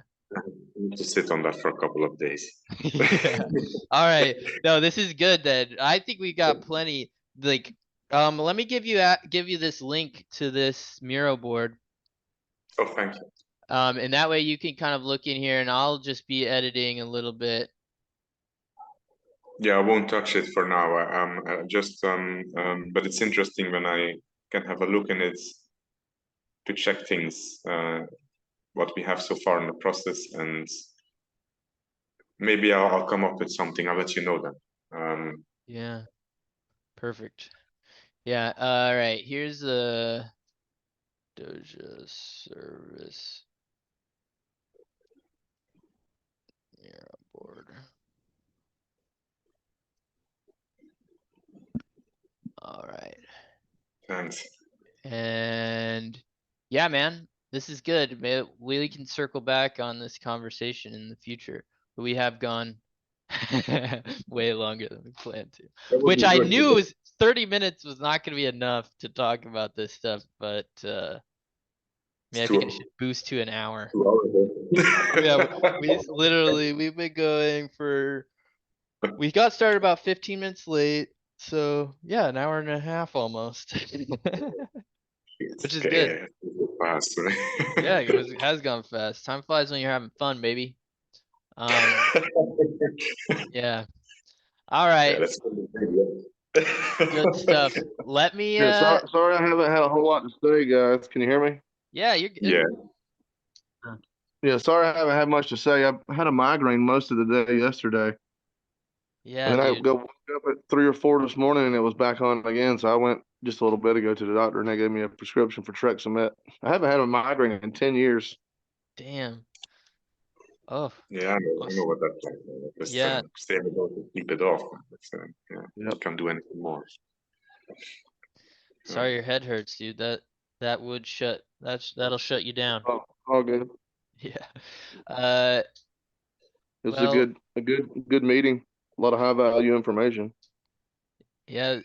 Speaker 2: To sit on that for a couple of days.
Speaker 1: Yeah. All right. No, this is good then. I think we got plenty. Like, let me give you this link to this Miro board.
Speaker 2: Oh, thank you.
Speaker 1: And that way you can kind of look in here, and I'll just be editing a little bit.
Speaker 2: Yeah, I won't touch it for now. But it's interesting when I can have a look in it to check things, what we have so far in the process, and maybe I'll come up with something. I'll let you know then.
Speaker 1: Yeah. Perfect. Yeah. All right. Here's the Doja service Miro board. All right.
Speaker 2: Thanks.
Speaker 1: And yeah, man, this is good. We can circle back on this conversation in the future. But we have gone way longer than we planned to.
Speaker 2: That would
Speaker 1: Which
Speaker 2: be
Speaker 1: I
Speaker 2: good.
Speaker 1: knew was 30 minutes was not going to be enough to talk about this stuff, but I think I should boost to an hour.
Speaker 2: 2 hours.
Speaker 1: Yeah, we've been going for, we got started about 15 minutes late. So yeah, an hour and a half almost. Which is good.
Speaker 2: Fast, right?
Speaker 1: Yeah, it has gone fast. Time flies when you're having fun, baby. Yeah. All right. Good stuff. Let me
Speaker 3: Yeah, sorry I haven't had a whole lot to say, guys. Can you hear me?
Speaker 1: Yeah, you're good.
Speaker 2: Yeah.
Speaker 3: Yeah, sorry I haven't had much to say. I had a migraine most of the day yesterday.
Speaker 1: Yeah,
Speaker 3: And I
Speaker 1: dude.
Speaker 3: woke up at 3 or 4 this morning and it was back on again. So I went just a little bit ago to the doctor and they gave me a prescription for Trexamet. I haven't had a migraine in 10 years.
Speaker 1: Damn. Oh.
Speaker 2: Yeah, I know what that's like. Just
Speaker 1: Yeah.
Speaker 2: stay in the boat and keep it off. Yeah,
Speaker 3: Yep.
Speaker 2: you can't do anything more.
Speaker 1: Sorry your head hurts, dude. That would that'll shut you down.
Speaker 3: Oh, all good.
Speaker 1: Yeah.
Speaker 3: It was
Speaker 1: well,
Speaker 3: a good meeting. A lot of high value information.
Speaker 1: Yeah.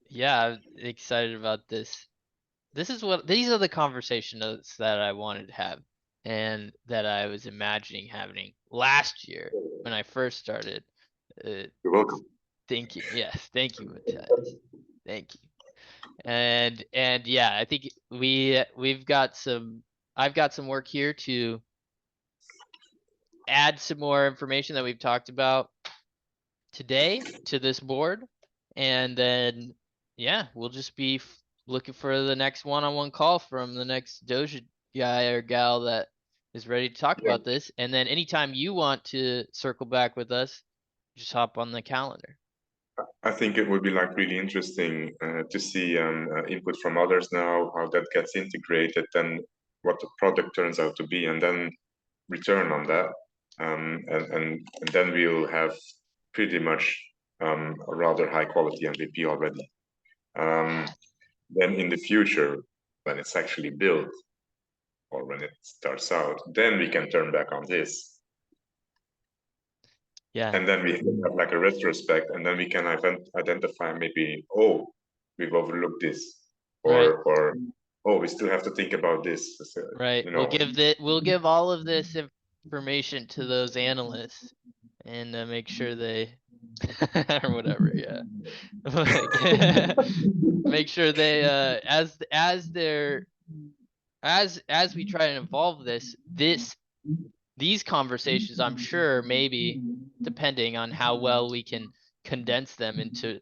Speaker 1: Yeah, I'm excited about this. These are the conversations that I wanted to have and that I was imagining having last year when I first started.
Speaker 2: You're welcome.
Speaker 1: Thinking, yes, thank you, Matthias. Thank you. And yeah, I think I've got some work here to add some more information that we've talked about today to this board, and then yeah, we'll just be looking for the next one-on-one call from the next Doja guy or gal that is ready to talk about this. And then anytime you want to circle back with us, just hop on the calendar.
Speaker 2: I think it would be like really interesting to see input from others now, how that gets integrated, and what the product turns out to be, and then return on that. And then we'll have pretty much a rather high quality MVP already. Then in the future, when it's actually built, or when it starts out, then we can turn back on this.
Speaker 1: Yeah.
Speaker 2: And then we have like a retrospect, and then we can identify maybe, oh, we've overlooked this, or oh, we still have to think about this.
Speaker 1: Right. We'll give all of this information to those analysts and make sure they or whatever. Yeah. Make sure they as we try and evolve these conversations, I'm sure, maybe depending on how well we can condense them into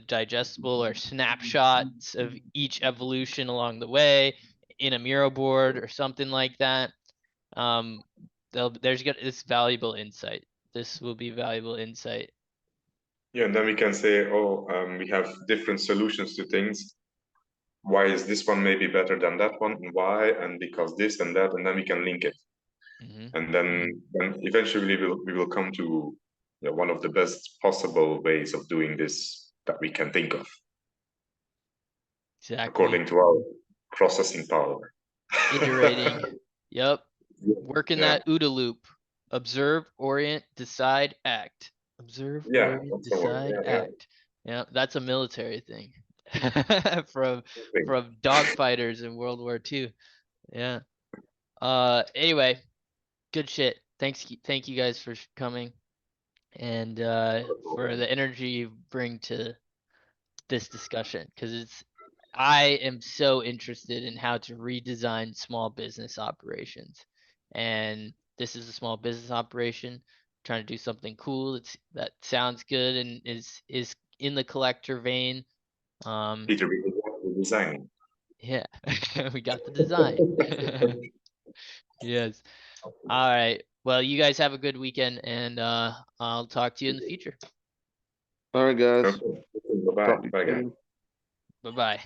Speaker 1: digestible or snapshots of each evolution along the way in a Miro board or something like that. It's valuable insight. This will be valuable insight.
Speaker 2: Yeah, and then we can say, oh, we have different solutions to things. Why is this one maybe better than that one, and why? And because this and that, and then we can link it. And then eventually we will come to one of the best possible ways of doing this that we can think of.
Speaker 1: Exactly.
Speaker 2: According to our processing power.
Speaker 1: Iterating. Yep. Working that OODA loop. Observe, orient, decide, act. Observe, orient, decide, act. Yeah, that's a military thing. from dogfighters in World War II. Yeah. Anyway, good shit. Thank you guys for coming, and for the energy you bring to this discussion, because I am so interested in how to redesign small business operations, and this is a small business operation trying to do something cool that sounds good and is in the collector vein.
Speaker 2: Peter, we're designing.
Speaker 1: Yeah, we got the design. Yes. All right. Well, you guys have a good weekend, and I'll talk to you in the future.
Speaker 3: All right, guys.
Speaker 2: Okay. Bye-bye.
Speaker 3: Talk to you
Speaker 2: Bye, guys.
Speaker 3: soon.
Speaker 1: Bye-bye.